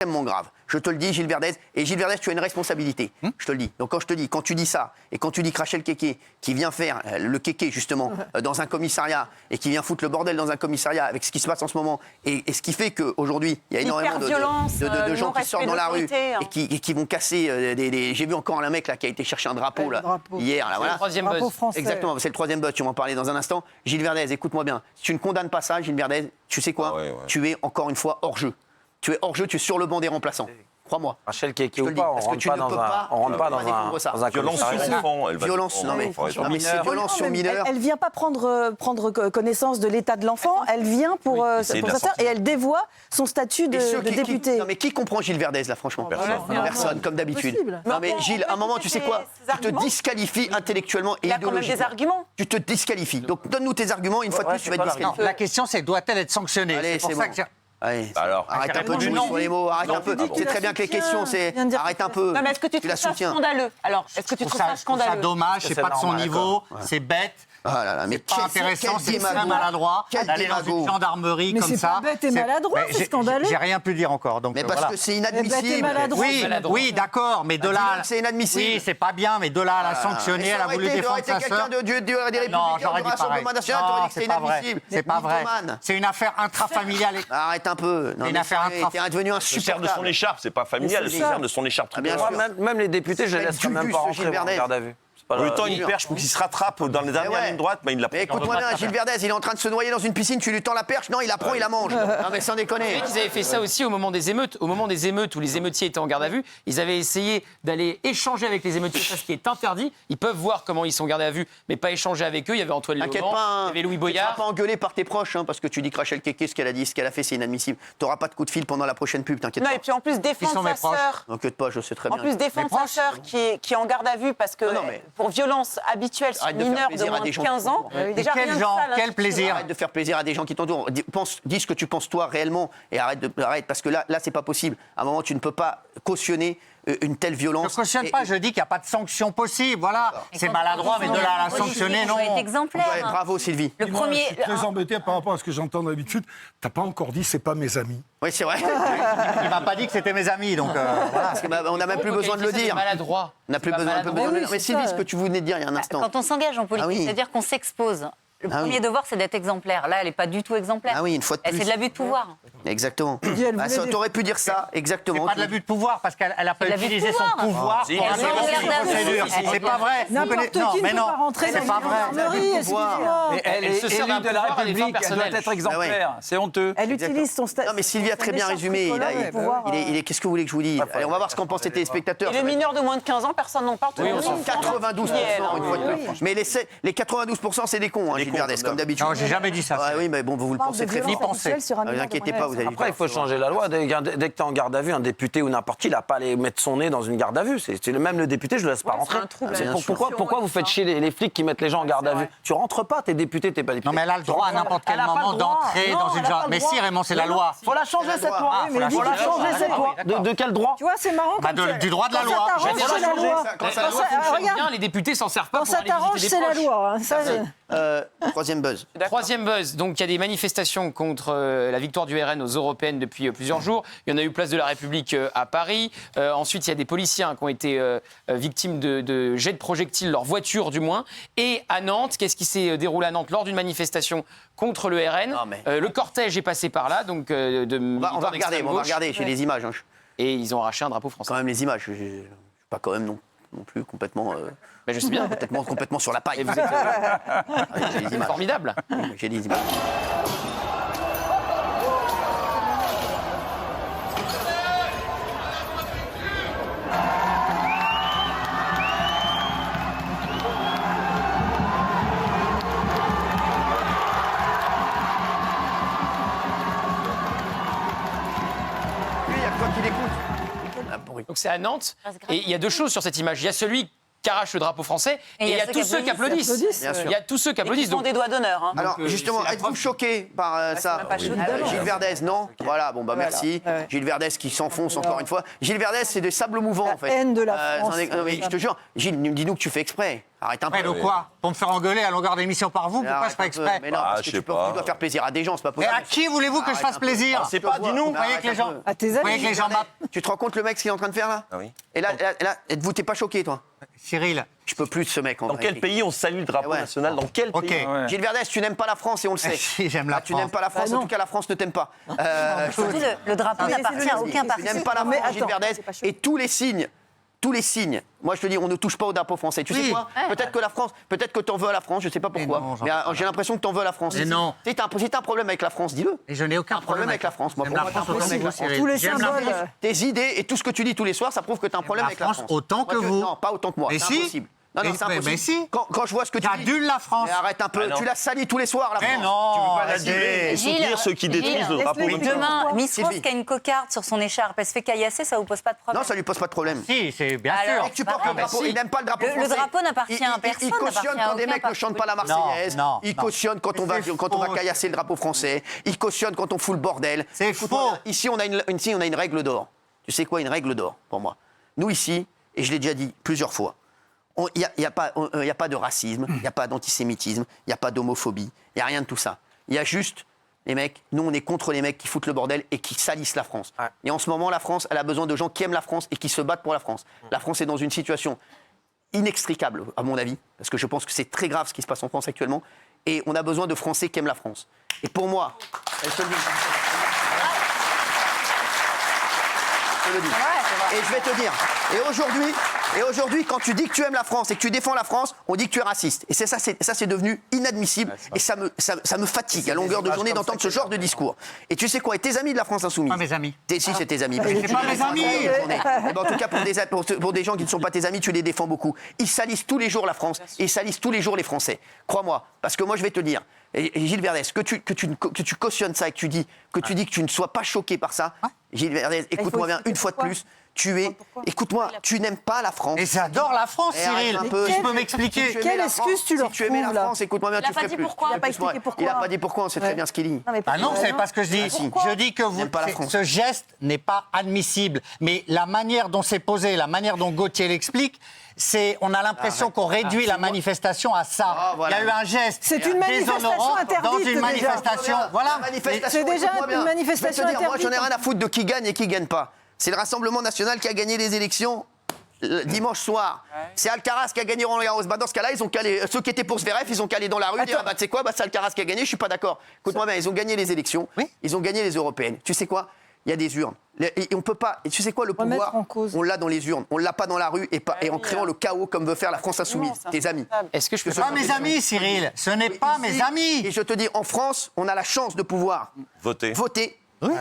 extrêmement grave. Je te le dis, Gilles Verdez. Et Gilles Verdez, tu as une responsabilité. Je te le dis. Donc quand tu dis ça, et quand tu dis que Rachel Keke, qui vient faire le kéké, justement, dans un commissariat, et qui vient foutre le bordel dans un commissariat avec ce qui se passe en ce moment, et ce qui fait qu'aujourd'hui, il y a énormément de gens qui sortent dans la rue et qui vont casser des... J'ai vu encore un mec là qui a été chercher un drapeau, là, hier. Là, voilà. Le troisième buzz. Exactement, c'est le troisième buzz, tu vas en parler dans un instant. Gilles Verdez, écoute-moi bien. Si tu ne condamnes pas ça, Gilles Verdez, tu sais quoi? Tu es encore une fois hors jeu. Tu es hors jeu, tu es sur le banc des remplaçants. Crois-moi. Rachel Keke ou pas, on rentre pas dans un violence sur enfant. Violence, non mais c'est violence sur mineur. Elle vient pas prendre connaissance de l'état de l'enfant, elle vient pour sa sœur et elle dévoie son statut de députée. Non mais qui comprend Gilles Verdez là, franchement? Personne, comme d'habitude. Non mais Gilles, à un moment, tu sais quoi? Tu te disqualifies intellectuellement et idéologiquement. Il a quand même des arguments. Tu te disqualifies. Donc donne-nous tes arguments, une fois de plus, tu vas te disqualifier. La question, c'est doit-elle être sanctionnée? Allez, c'est bon. Allez, alors, arrête un peu de jouer sur les mots, arrête un peu. C'est très bien que les questions, c'est arrête un peu. Non, mais est-ce que tu trouves ça scandaleux? Alors, est-ce que tu trouves ça scandaleux? C'est dommage, c'est pas de son niveau, c'est bête. Ah là là, mais c'est pas intéressant, c'est très maladroit d'aller dans une gendarmerie comme ça. Mais c'est pas bête et maladroit, c'est scandaleux. J'ai rien pu dire encore. Donc mais parce que c'est inadmissible. Oui, d'accord, mais de là... C'est inadmissible. Oui, c'est pas bien, mais de là à la sanctionner, elle a voulu défendre sa sœur. Non, j'aurais dit pareil. Non, c'est pas vrai. C'est pas vrai. C'est une affaire intrafamiliale. Arrête un peu. Une affaire intrafamiliale. T'es devenu Le cerf de son écharpe, c'est pas familial, le cerf de son écharpe. Bien sûr. Même les députés, je les laisse quand même pas rentrer en garde à vue. Le temps, il perche pour qu'il se rattrape dans les dernières lignes droites, mais il l'a pas. Écoute-moi bien, Gilles Verdez, il est en train de se noyer dans une piscine, tu lui tends la perche, non, il la prend, il la mange. Non, mais sans déconner. Vous savez qu'ils avaient fait ça aussi au moment des émeutes. Au moment des émeutes où les émeutiers étaient en garde à vue, ils avaient essayé d'aller échanger avec les émeutiers, ça ce qui est interdit. Ils peuvent voir comment ils sont gardés à vue, mais pas échanger avec eux. Il y avait Antoine Léaumont, il y avait Louis Boyard. Tu ne seras pas engueulé par tes proches, parce que tu dis que Rachel Keke, ce qu'elle a dit, ce qu'elle a fait, c'est inadmissible. Tu n'auras pas de coup de fil pendant la prochaine pub, t'inquiète pas. Non, et puis en plus, défendre sa sœur. T'inquiète pas, je sais très bien. En plus, défendre sa sœur qui est en garde à vue parce que pour violence habituelle sur mineur de moins de 15 ans. Déjà, quel plaisir. Arrête de faire plaisir à des gens qui t'entourent. Dis ce que tu penses toi réellement et arrête parce que là c'est pas possible. À un moment, tu ne peux pas cautionner une telle violence. Je ne cautionne pas, je dis qu'il n'y a pas de sanction possible. Voilà, c'est maladroit, mais de là à la sanctionner, non. C'est exemplaire. Bravo Sylvie. Le premier. Je suis très embêté par rapport à ce que j'entends d'habitude. T'as pas encore dit c'est pas mes amis. Oui, c'est vrai. Il m'a pas dit que c'était mes amis, donc voilà. On n'a même plus besoin de le dire. Maladroit. On n'a plus besoin de le dire. Mais Sylvie, ce que tu venais de dire il y a un instant. Quand on s'engage en politique, c'est-à-dire qu'on s'expose. Le premier devoir, c'est d'être exemplaire. Là, elle n'est pas du tout exemplaire. Ah oui, une fois de plus. C'est de l'abus de pouvoir. Exactement. T'aurais pu dire ça, exactement. C'est pas de l'abus de pouvoir, parce qu'elle n'a pas utilisé son pouvoir pour interrompre une procédure. C'est pas vrai. N'importe qui ne peut pas rentrer dans une gendarmerie, excusez-moi. Elle est élue de la République, elle doit être exemplaire. C'est honteux. Elle utilise son statut. Non, mais Sylvie a très bien résumé. Qu'est-ce que vous voulez que je vous dise? Allez, on va voir ce qu'en pensent les téléspectateurs. Et le mineur de moins de 15 ans, personne n'en parle. 92%, une fois de plus. Mais les 92%, c'est des cons, Gilles Verdez, comme d'habitude. Non, j'ai jamais dit ça. Oui, mais bon, vous le pensez très bien. Ne vous inquiétez pas, vous allez. Après, il faut changer la loi. Dès que tu es en garde à vue, un député ou n'importe qui, il n'a pas à aller mettre son nez dans une garde à vue. Même le député, je ne le laisse pas rentrer. Pourquoi vous faites chier les flics qui mettent les gens en garde à vue? Tu rentres pas, t'es député, t'es pas député. Non, mais elle a le droit à n'importe quel moment d'entrer dans une gendarmerie. Mais si, Raymond, c'est la loi. Faut la changer cette loi. Faut la changer cette loi. De quel droit? Tu vois, c'est marrant. Du droit de la loi. Quand ça fonctionne bien, les députés s'en servent pas pour aller visiter des proches. C'est la loi. Troisième buzz. Troisième buzz. Donc, il y a des manifestations contre la victoire du RN aux européennes depuis plusieurs jours. Il y en a eu place de la République à Paris. Ensuite, il y a des policiers qui ont été victimes de jets de projectiles, leur voiture du moins. Et à Nantes, qu'est-ce qui s'est déroulé à Nantes lors d'une manifestation contre le RN? Le cortège est passé par là. Donc, on va regarder, j'ai les images. Et ils ont arraché un drapeau français. Quand même les images, je suis pas quand même non plus complètement... Mais je sais bien. Complètement sur la paille. Et vous êtes formidable. J'ai des images. Donc c'est à Nantes. Et il y a deux choses sur cette image. Il y a celui qui arrachent le drapeau français. Et il y a tous ceux qui applaudissent. Il y a tous ceux qui applaudissent. Ils font des doigts d'honneur. Hein. Alors, justement, êtes-vous choqué par ça Gilles Verdez, non Voilà, bon, bah merci. Gilles Verdez qui s'enfonce encore une fois. Gilles Verdez, c'est des sables mouvants, en fait. Haine de la France. Je te jure, Gilles, dis-nous que tu fais exprès. Arrête un peu. De quoi? Pour me faire engueuler à longueur d'émission par vous? Pourquoi je fais exprès? Mais non, parce que tu dois faire plaisir à des gens, c'est pas Et possible. à qui voulez-vous que je fasse plaisir? C'est pas, dis-nous. Vous voyez que les gens... À tes Vous voyez que les gens Tu te rends compte le mec ce qu'il est en train de faire là? Ah oui. Et là, êtes-vous, t'es pas choqué, toi? Cyril. Je peux plus de ce mec. Dans quel pays on salue le drapeau national? Dans quel pays? Gilles Verdez, tu n'aimes pas la France et on le sait. Si, j'aime la France. Tu n'aimes pas la France, en tout cas la France ne t'aime pas. Surtout, le drapeau n'appartient à aucun parti. Tu n'aimes pas la France, Gilles Verdez, et tous les signes, moi je te dis, on ne touche pas au drapeau français. Tu sais quoi? Peut-être que la France, peut-être que t'en veux à la France, je sais pas pourquoi. Mais j'ai l'impression que t'en veux à la France. Mais non. Si t'as un problème avec la France, dis-le. Et je n'ai aucun problème avec la France. Moi, J'aime la France autant que vous, Cyril. Tous les J'aime la symboles. France. Tes idées et tout ce que tu dis tous les soirs, ça prouve que t'as un problème avec la France. Autant que vous. Non, pas autant que moi. Mais C'est si. impossible. Non, c'est impossible. Mais si. Quand je vois ce que tu dis. J'adule la France. Mais arrête un peu, tu la salis tous les soirs, la France. Mais non. Tu veux pas l'aduler et soutenir ceux qui détruisent le drapeau? Demain, Miss France Sylvie. qui a une cocarde sur son écharpe, elle se fait caillasser, ça vous pose pas de problème? Non, ça lui pose pas de problème. Si, c'est bien Alors, sûr. Et que tu portes le drapeau, il n'aime pas le drapeau Le français. drapeau n'appartient à personne, Il cautionne n'appartient à quand des aucun mecs ne chantent pas la Marseillaise. Non, Il non. cautionne quand on va caillasser le drapeau français. Il cautionne quand on fout le bordel. C'est Écoute-moi, faux. Ici, on a une règle d'or. Tu sais quoi, une règle d'or pour moi? Nous ici, et je l'ai déjà dit plusieurs fois, il n'y a pas de racisme, il n'y a pas d'antisémitisme, il n'y a pas d'homophobie, il n'y a rien de tout ça. Il y a juste, les mecs, nous on est contre les mecs qui foutent le bordel et qui salissent la France. Et en ce moment, la France, elle a besoin de gens qui aiment la France et qui se battent pour la France. La France est dans une situation inextricable, à mon avis, parce que je pense que c'est très grave ce qui se passe en France actuellement, et on a besoin de Français qui aiment la France. Et pour moi, je te le dis. Je te le dis. Et je vais te dire, et aujourd'hui, quand tu dis que tu aimes la France et que tu défends la France, on dit que tu es raciste. Et c'est devenu inadmissible et ça me fatigue à longueur de journée d'entendre ce genre de discours. Et tu sais quoi, et tes amis de la France Insoumise? Pas mes amis. Si, c'est tes amis. C'est pas mes amis. En tout cas, pour des gens qui ne sont pas tes amis, tu les défends beaucoup. Ils salissent tous les jours la France et ils salissent tous les jours les Français. Crois-moi, parce que moi je vais te dire, et Gilles Verdez, que tu cautionnes ça et que tu dis que tu ne sois pas choqué par ça, Gilles Verdez, écoute-moi bien une fois de plus. Écoute-moi, tu n'aimes pas la France. Et j'adore la France, Cyril. Tu peux m'expliquer? Quelle excuse tu leur trouves, Si tu aimais la là? France, écoute-moi bien, tu ferais plus. Il n'a pas expliqué pourquoi. Il n'a pas dit pourquoi, on sait très bien ce qu'il dit. Ah non, c'est pas ce que je dis. Je dis que ce geste n'est pas admissible. Mais la manière dont c'est posé, la manière dont Gauthier l'explique, on a l'impression qu'on réduit la manifestation à ça. Il y a eu un geste. C'est une manifestation interdite. Dans une manifestation. Voilà. C'est déjà une manifestation interdite. Moi, j'en ai rien à foutre de qui gagne et qui gagne pas. C'est le Rassemblement national qui a gagné les élections dimanche soir. C'est Alcaraz qui a gagné Roland Garros. Dans ce cas-là, ils ont calé. Ceux qui étaient pour Zverev, ils ont calé dans la rue. Dire, tu sais quoi, c'est Alcaraz qui a gagné. Je suis pas d'accord. Écoute-moi bien, ils ont gagné les élections. Ils ont gagné les européennes. Tu sais quoi? Il y a des urnes. Et on peut pas. Et tu sais quoi, le pouvoir, on l'a dans les urnes. On l'a pas dans la rue et en créant le chaos comme veut faire la France Insoumise. Tes amis. Est-ce que je peux pas mes amis, Cyril? Ce n'est pas mes amis. Et je te dis, en France, on a la chance de pouvoir voter.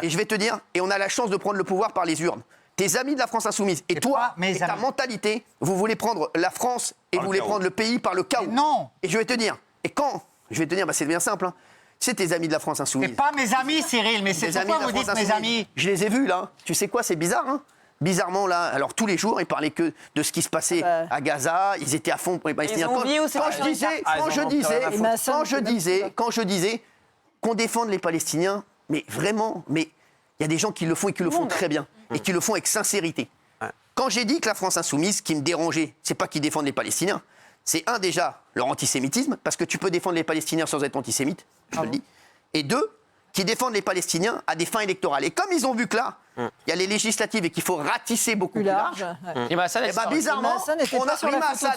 Et je vais te dire, et on a la chance de prendre le pouvoir par les urnes. Tes amis de la France Insoumise et toi, et ta mentalité, vous voulez prendre la France et vous voulez prendre le pays par le chaos. Non. Et je vais te dire, c'est bien simple, hein. C'est tes amis de la France Insoumise. C'est pas mes amis, Cyril, mais c'est pourquoi vous dites mes amis? Je les ai vus, là. Tu sais quoi, c'est bizarre, hein. Bizarrement, là, alors tous les jours, ils parlaient que de ce qui se passait à Gaza. Ils étaient à fond pour les Palestiniens. Quand je disais qu'on défende les Palestiniens, mais vraiment, il y a des gens qui le font et qui le font très bien. Et qui le font avec sincérité. Quand j'ai dit que la France Insoumise, ce qui me dérangeait, c'est pas qu'ils défendent les Palestiniens, c'est déjà leur antisémitisme, parce que tu peux défendre les Palestiniens sans être antisémite, je le dis. Et deux, qui défendent les Palestiniens à des fins électorales. Et comme ils ont vu que là, il y a les législées et qu'il faut ratisser beaucoup plus large, bizarrement, on a Rima Hassan.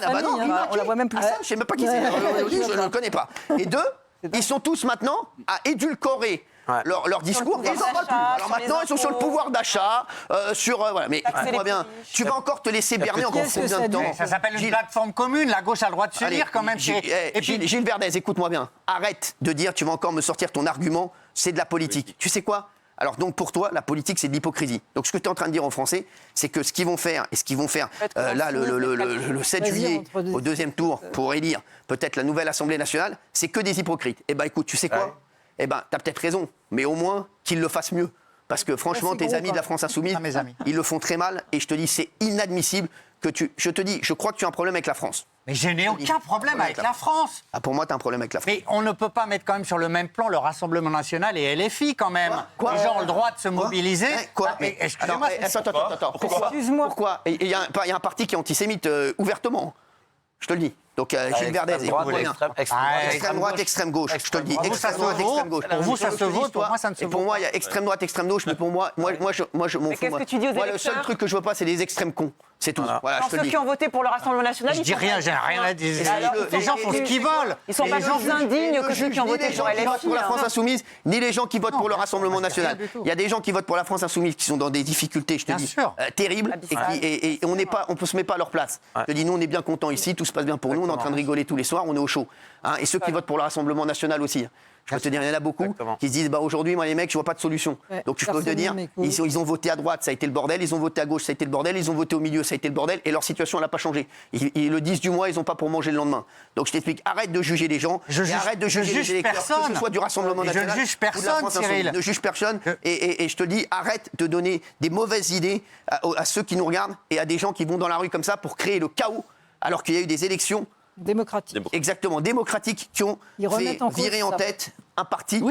On la voit même plus. Hassan, je sais même pas qui c'est, je ne le connais pas. Et deux, ils sont tous maintenant à édulcorer leur discours. Ils en parlent plus. Alors maintenant, ils sont sur le pouvoir d'achat, voilà. Mais écoute-moi bien, tu vas encore te laisser berner encore combien de temps? Ça s'appelle une plateforme commune. La gauche a le droit de s'unir quand même. Gilles Verdez, écoute-moi bien. Arrête de dire, tu vas encore me sortir ton argument, c'est de la politique. Tu sais quoi? Alors donc pour toi, la politique, c'est de l'hypocrisie. Donc ce que tu es en train de dire en français, c'est que ce qu'ils vont faire, là, le 7 juillet, au deuxième tour, pour élire peut-être la nouvelle Assemblée nationale, c'est que des hypocrites. Eh ben écoute, tu sais quoi? Eh ben, t'as peut-être raison, mais au moins qu'ils le fassent mieux. Parce que franchement, tes amis de la France Insoumise, ils le font très mal. Et je te dis, c'est inadmissible je te dis, je crois que tu as un problème avec la France. Mais je n'ai aucun problème avec la France. Ah, pour moi, tu as un problème avec la France. Mais on ne peut pas mettre quand même sur le même plan le Rassemblement national et LFI quand même. Quoi Les gens ont le droit de se mobiliser. Quoi Mais excusez-moi. Attends. Pourquoi il y a un parti qui est antisémite ouvertement. Je te le dis. Donc Gilles Verdez, extrême droite, extrême gauche. Je te le dis. Extrême droite, extrême gauche. Pour vous, ça se vote. Pour moi, ça ne se vote pas. Pour moi, il y a extrême droite, extrême gauche. Mais pour moi, je m'en fous. Qu'est-ce que tu dis aux électeurs ? Le seul truc que je veux pas, c'est les extrêmes cons. C'est tout. Voilà, je te le ceux dis. qui ont voté pour le Rassemblement national, Je dis rien, j'ai rien à dire. Les gens font ce qu'ils veulent. Ils sont pas plus indignes que ceux qui ont voté pour LFI. Pour la France Insoumise, ni les gens qui votent pour le Rassemblement national. Il y a des gens qui votent pour la France Insoumise qui sont dans des difficultés, je te dis, terribles, et on ne se met pas à leur place. Je te dis, nous, on est bien contents ici, tout se passe bien pour nous, on est en train de rigoler tous les soirs, on est au chaud. Et ceux qui votent pour le Rassemblement national aussi. Je peux te dire, il y en a beaucoup qui se disent, aujourd'hui, moi, les mecs, je vois pas de solution. Donc, je peux te dire, ils ont voté à droite, ça a été le bordel, ils ont voté à gauche, ça a été le bordel, ils ont voté au milieu, ça a été le bordel, et leur situation, elle n'a pas changé. Ils le 10 du mois, ils n'ont pas pour manger le lendemain. Donc, je t'explique, arrête de juger les gens, arrête de juger les électeurs, que ce soit du Rassemblement national. Je ne juge personne, Cyril. Ne juge personne, et je te dis, arrête de donner des mauvaises idées à ceux qui nous regardent et à des gens qui vont dans la rue comme ça pour créer le chaos, alors qu'il y a eu des élections démocratiques. Exactement, démocratiques, qui ont fait virer en tête un parti.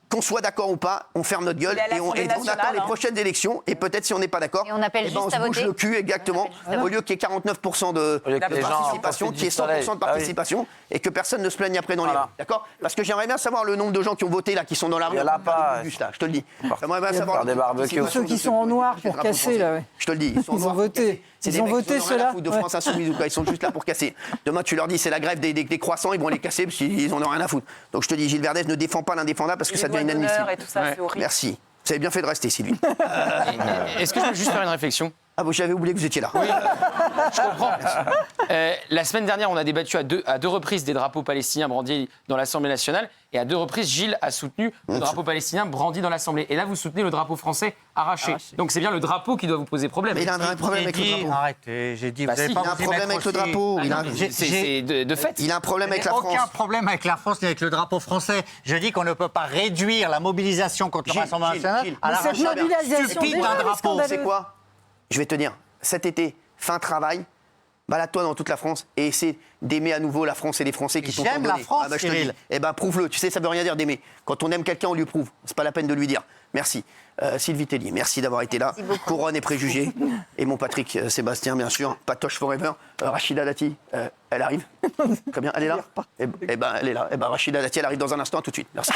Qu'on soit d'accord ou pas, on ferme notre gueule et on attend les prochaines élections. Et peut-être si on n'est pas d'accord, on appelle juste on se à bouge voter. le cul, exactement. Au lieu qu'il y ait 49% de participation, qu'il y ait 100% de participation et que personne ne se plaigne après dans les rues. D'accord ? Parce que j'aimerais bien savoir le nombre de gens qui ont voté là, qui sont dans la rue. Il y en a pas. Je te le dis. J'aimerais bien savoir. Des barbecues. Ceux qui sont en noir pour casser, là. Je te le dis. Ils ont voté. Ils ont voté ceux-là. De France Insoumise ou quoi, ils sont juste là pour casser. Demain, tu leur dis c'est la grève des croissants, ils vont les casser parce qu'ils en ont rien à foutre. Donc je te dis, Gilles Verdez ne défend pas l'indéfendable parce que ça devient inadmissible. Merci. Vous avez bien fait de rester, Sylvie. Est-ce que je peux juste faire une réflexion ? Ah, j'avais oublié que vous étiez là. Oui, je comprends. La semaine dernière, on a débattu à deux reprises des drapeaux palestiniens brandis dans l'Assemblée nationale. Et à 2 reprises, Gilles a soutenu le drapeau palestinien brandi dans l'Assemblée. Et là, vous soutenez le drapeau français arraché. Donc c'est bien le drapeau qui doit vous poser problème. Mais il a un problème avec le drapeau. Arrêtez, j'ai dit, vous il a un problème avec le drapeau. C'est de fait. Il a un problème avec la France. Aucun problème avec la France ni avec le drapeau français. Je dis qu'on ne peut pas réduire la mobilisation contre le Rassemblement national à la cette mobilisation stupide d'un drapeau. C'est quoi ? Je vais te dire, cet été, fin travail, balade-toi dans toute la France et essaie d'aimer à nouveau la France et les Français qui t'ont tant donné. J'aime la France, je te Cyril. dis. Eh ben, prouve-le. Tu sais, ça veut rien dire d'aimer. Quand on aime quelqu'un, on lui prouve. C'est pas la peine de lui dire. Merci. Sylvie Tellier, merci d'avoir été là. Couronne et préjugés. Et mon Patrick Sébastien, bien sûr. Patoche Forever. Rachida Dati, elle arrive. Très bien, elle est là. Eh ben, elle est là. Eh ben, Rachida Dati, elle arrive dans un instant, tout de suite. Merci.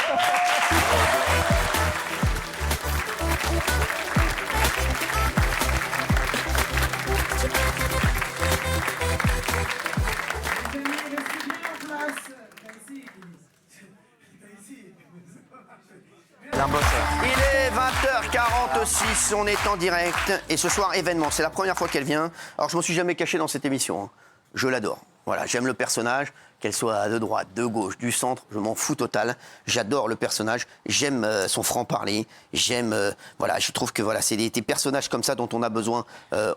Il est 20h46, on est en direct. Et ce soir, événement. C'est la première fois qu'elle vient. Alors, je ne m'en suis jamais caché dans cette émission. Hein. Je l'adore. Voilà, j'aime le personnage, qu'elle soit de droite, de gauche, du centre, je m'en fous total. J'adore le personnage, j'aime son franc-parler, j'aime... voilà, je trouve que voilà, c'est des personnages comme ça dont on a besoin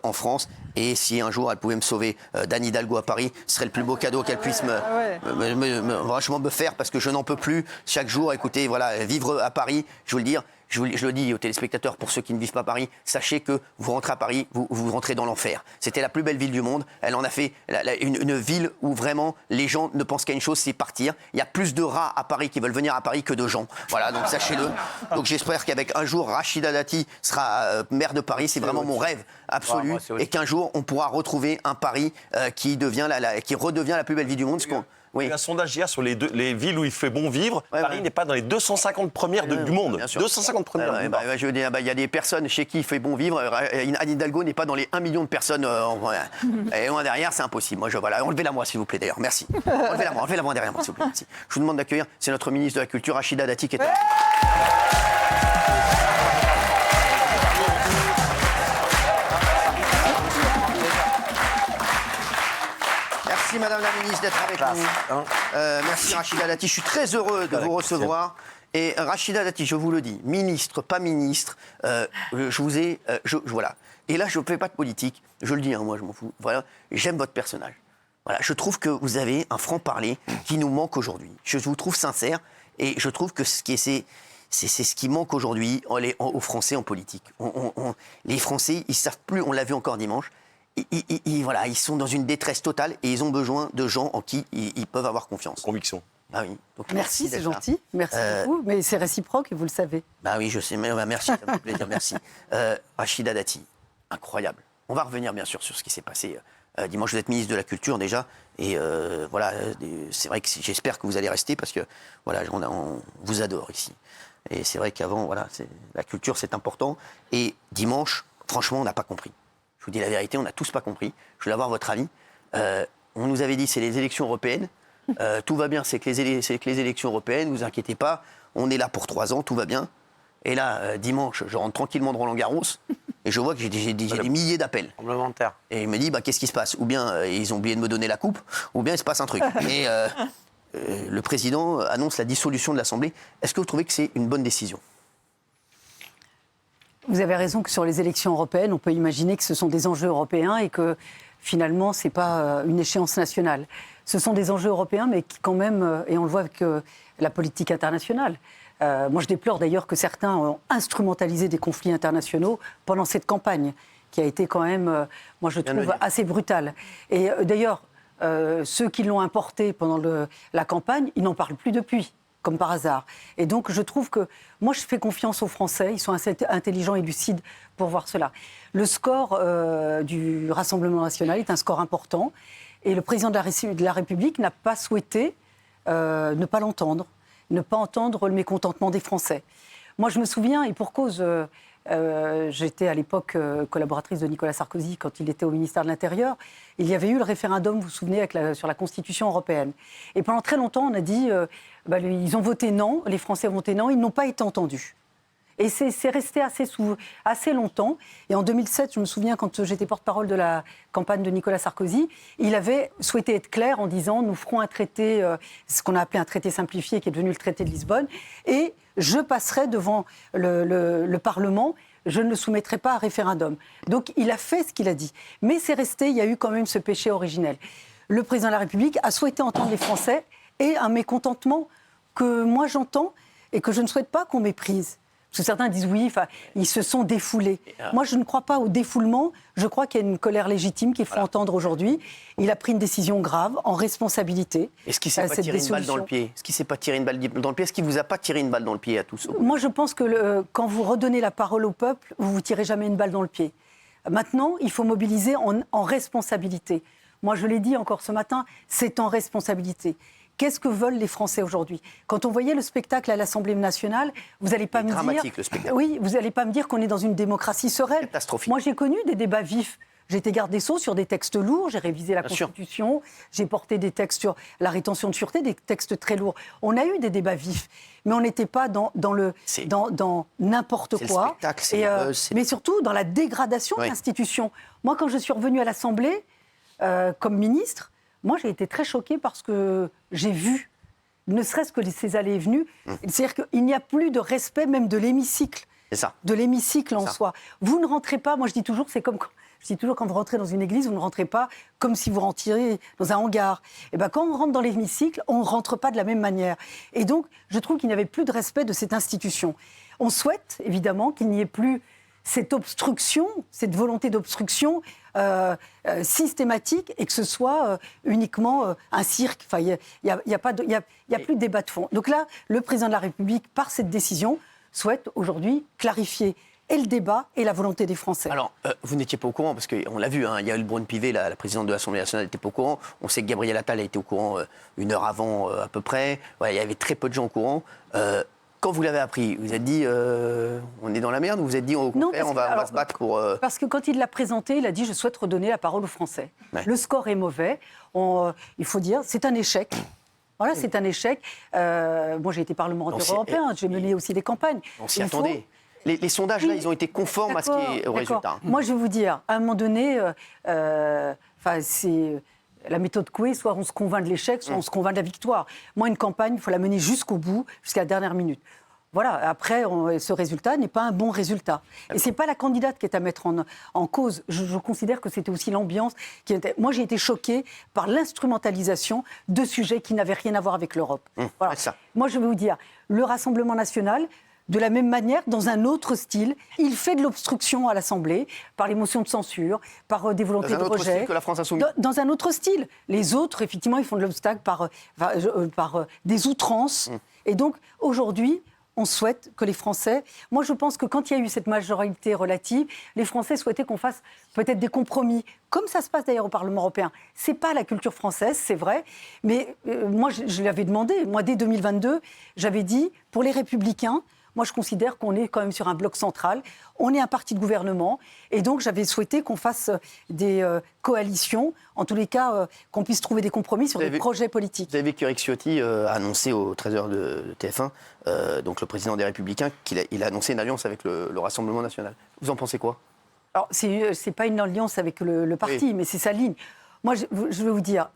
en France. Et si un jour elle pouvait me sauver d'Anne Hidalgo à Paris, ce serait le plus beau cadeau qu'elle puisse franchement me faire, parce que je n'en peux plus. Chaque jour, écoutez, voilà, vivre à Paris, je veux le dire, je le dis aux téléspectateurs, pour ceux qui ne vivent pas à Paris, sachez que vous rentrez à Paris, vous rentrez dans l'enfer. C'était la plus belle ville du monde. Elle en a fait une ville où vraiment les gens ne pensent qu'à une chose, c'est partir. Il y a plus de rats à Paris qui veulent venir à Paris que de gens. Voilà, donc sachez-le. Donc j'espère qu'avec un jour, Rachida Dati sera maire de Paris. C'est vraiment mon rêve absolu. Et qu'un jour, on pourra retrouver un Paris qui redevient la plus belle ville du monde. Oui. Il y a eu un sondage hier sur les villes où il fait bon vivre. Paris n'est pas dans les 250 premières du monde. 250 premières. Je veux dire, il y a des personnes chez qui il fait bon vivre. Anne Hidalgo n'est pas dans les 1 million de personnes. Et moi derrière, c'est impossible. Moi, voilà, enlevez-la moi, s'il vous plaît, d'ailleurs. Merci. Enlevez-la moi derrière moi, s'il vous plaît. Merci. Je vous demande d'accueillir, c'est notre ministre de la Culture, Rachida Dati, qui est là. Merci Madame la Ministre d'être avec nous. Merci Rachida Dati, je suis très heureux de vous recevoir. Et Rachida Dati, je vous le dis, ministre, pas ministre, voilà. Et là, je ne fais pas de politique, je le dis, hein, moi je m'en fous. Voilà, j'aime votre personnage. Voilà, je trouve que vous avez un franc-parler qui nous manque aujourd'hui. Je vous trouve sincère et je trouve que c'est ce qui manque aujourd'hui aux Français en politique. Les Français, ils ne savent plus, on l'a vu encore dimanche, voilà, ils sont dans une détresse totale et ils ont besoin de gens en qui ils peuvent avoir confiance. Conviction. Ah oui. Donc, merci, c'est gentil. Merci beaucoup. Mais c'est réciproque et vous le savez. Bah oui, je sais. Mais merci, ça me fait plaisir. Merci. Rachida Dati, incroyable. On va revenir bien sûr sur ce qui s'est passé dimanche. Vous êtes ministre de la Culture déjà. Et voilà, c'est vrai que j'espère que vous allez rester parce que voilà, on vous adore ici. Et c'est vrai qu'avant, voilà, la culture c'est important. Et dimanche, franchement, on n'a pas compris. Je vous dis la vérité, on n'a tous pas compris. Je voulais avoir votre avis. On nous avait dit c'est les élections européennes. Tout va bien, c'est que les élections européennes, ne vous inquiétez pas, on est là pour 3 ans, tout va bien. Et là, dimanche, je rentre tranquillement de Roland-Garros et je vois que j'ai des milliers d'appels. Et il me dit, qu'est-ce qui se passe? Ou bien ils ont oublié de me donner la coupe, ou bien il se passe un truc. Et le président annonce la dissolution de l'Assemblée. Est-ce que vous trouvez que c'est une bonne décision? Vous avez raison que sur les élections européennes, on peut imaginer que ce sont des enjeux européens et que finalement, ce n'est pas une échéance nationale. Ce sont des enjeux européens, mais qui quand même, et on le voit avec la politique internationale. Moi, je déplore d'ailleurs que certains ont instrumentalisé des conflits internationaux pendant cette campagne, qui a été quand même, moi je trouve, assez brutale. Et d'ailleurs, ceux qui l'ont importé pendant la campagne, ils n'en parlent plus depuis, comme par hasard. Et donc, je trouve que, moi, je fais confiance aux Français, ils sont assez intelligents et lucides pour voir cela. Le score du Rassemblement national est un score important, et le président de la République n'a pas souhaité ne pas l'entendre, ne pas entendre le mécontentement des Français. Moi, je me souviens, et pour cause, j'étais à l'époque collaboratrice de Nicolas Sarkozy quand il était au ministère de l'Intérieur. Il y avait eu le référendum, vous vous souvenez, sur la Constitution européenne. Et pendant très longtemps, on a dit, ils ont voté non, les Français ont voté non, ils n'ont pas été entendus. Et c'est resté assez longtemps. Et en 2007, je me souviens, quand j'étais porte-parole de la campagne de Nicolas Sarkozy, il avait souhaité être clair en disant « Nous ferons un traité, ce qu'on a appelé un traité simplifié, qui est devenu le traité de Lisbonne, et je passerai devant le Parlement, je ne le soumettrai pas à référendum. » Donc il a fait ce qu'il a dit. Mais c'est resté, il y a eu quand même ce péché originel. Le président de la République a souhaité entendre les Français et un mécontentement que moi j'entends et que je ne souhaite pas qu'on méprise. Parce que certains disent oui, ils se sont défoulés. Moi, je ne crois pas au défoulement. Je crois qu'il y a une colère légitime qu'il faut entendre aujourd'hui. Il a pris une décision grave, en responsabilité. Est-ce qu'il ne s'est pas tiré une balle dans le pied? Est-ce qu'il ne s'est pas tiré une balle dans le pied? Est-ce qu'il ne vous a pas tiré une balle dans le pied à tous? Moi, je pense que quand vous redonnez la parole au peuple, vous ne vous tirez jamais une balle dans le pied. Maintenant, il faut mobiliser en responsabilité. Moi, je l'ai dit encore ce matin, c'est en responsabilité. Qu'est-ce que veulent les Français aujourd'hui? Quand on voyait le spectacle à l'Assemblée nationale, vous n'allez pas me dire... dramatique, le spectacle. Oui, vous n'allez pas me dire qu'on est dans une démocratie sereine. Catastrophique. Moi, j'ai connu des débats vifs. J'ai été garde des Sceaux sur des textes lourds, j'ai révisé la Constitution, j'ai porté des textes sur la rétention de sûreté, des textes très lourds. On a eu des débats vifs, mais on n'était pas dans n'importe quoi. Le spectacle, mais surtout dans la dégradation de l'institution. Moi, quand je suis revenue à l'Assemblée, comme ministre, moi, j'ai été très choquée parce que j'ai vu, ne serait-ce que ces allées et venues, c'est-à-dire qu'il n'y a plus de respect même de l'hémicycle. C'est ça. De l'hémicycle en soi. Vous ne rentrez pas, moi je dis toujours, c'est comme... Je dis toujours, quand vous rentrez dans une église, vous ne rentrez pas comme si vous rentriez dans un hangar. Et bien, quand on rentre dans l'hémicycle, on ne rentre pas de la même manière. Et donc, je trouve qu'il n'y avait plus de respect de cette institution. On souhaite, évidemment, qu'il n'y ait plus cette obstruction, cette volonté d'obstruction systématique et que ce soit uniquement un cirque. Enfin, il n'y a plus de débat de fond. Donc là, le président de la République, par cette décision, souhaite aujourd'hui clarifier et le débat et la volonté des Français. Alors, vous n'étiez pas au courant, parce qu'on l'a vu, Yael Braun-Pivet, la présidente de l'Assemblée nationale, n'était pas au courant. On sait que Gabriel Attal a été au courant 1 heure avant, à peu près. Ouais, il y avait très peu de gens au courant. Quand vous l'avez appris, vous vous êtes dit, on est dans la merde, ou vous vous êtes dit, au contraire, on va se battre pour... Parce que quand il l'a présenté, il a dit, je souhaite redonner la parole aux Français. Ouais. Le score est mauvais. Il faut dire, c'est un échec. Voilà, c'est un échec. Moi, j'ai été parlementaire européen, j'ai mené aussi des campagnes. On s'y attendait. Les sondages, là, ils ont été conformes à ce qui est au résultat. Moi, je vais vous dire, à un moment donné, c'est la méthode Coué, soit on se convainc de l'échec, soit on se convainc de la victoire. Moi, une campagne, il faut la mener jusqu'au bout, jusqu'à la dernière minute. Voilà, après, ce résultat n'est pas un bon résultat. Et ce n'est pas la candidate qui est à mettre en cause. Je considère que c'était aussi l'ambiance qui était... Moi, j'ai été choquée par l'instrumentalisation de sujets qui n'avaient rien à voir avec l'Europe. Voilà. Moi, je vais vous dire, le Rassemblement national... de la même manière, dans un autre style, il fait de l'obstruction à l'Assemblée, par les motions de censure, par des volontés de rejet. Dans un autre style que la France insoumise. Dans un autre style. Les autres, effectivement, ils font de l'obstacle par des outrances. Et donc, aujourd'hui, on souhaite que les Français... Moi, je pense que quand il y a eu cette majorité relative, les Français souhaitaient qu'on fasse peut-être des compromis, comme ça se passe d'ailleurs au Parlement européen. C'est pas la culture française, c'est vrai, mais moi, je l'avais demandé. Moi, dès 2022, j'avais dit, pour les Républicains, moi, je considère qu'on est quand même sur un bloc central. On est un parti de gouvernement. Et donc, j'avais souhaité qu'on fasse des coalitions, en tous les cas, qu'on puisse trouver des compromis sur des projets politiques. Vous avez vu qu'Éric Ciotti a annoncé au 13h de TF1, donc le président des Républicains, qu'il a annoncé une alliance avec le Rassemblement national. Vous en pensez quoi? Alors, c'est pas une alliance avec le parti, mais c'est sa ligne. Moi, je vais vous dire,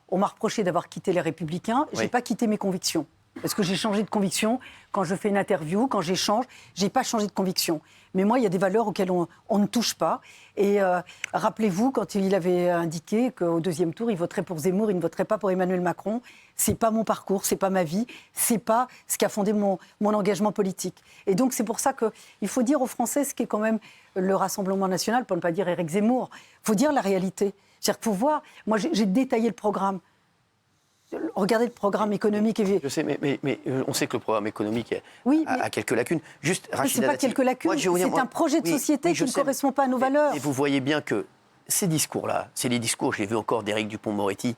on m'a reproché d'avoir quitté les Républicains. J'ai pas quitté mes convictions. Parce que j'ai changé de conviction quand je fais une interview, quand j'échange, j'ai pas changé de conviction. Mais moi, il y a des valeurs auxquelles on ne touche pas. Et rappelez-vous, quand il avait indiqué qu'au deuxième tour, il voterait pour Zemmour, il ne voterait pas pour Emmanuel Macron. C'est pas mon parcours, c'est pas ma vie, c'est pas ce qui a fondé mon engagement politique. Et donc, c'est pour ça qu'il faut dire aux Français ce qu'est quand même le Rassemblement national, pour ne pas dire Éric Zemmour. Il faut dire la réalité. C'est-à-dire qu'il faut voir. Moi, j'ai détaillé le programme. Regardez le programme économique. Je sais, mais on sait que le programme économique a quelques lacunes. Juste, ce n'est pas quelques lacunes, c'est un projet de société qui ne correspond pas à nos valeurs. Et vous voyez bien que ces discours-là, c'est les discours, je l'ai vu encore d'Éric Dupond-Moretti,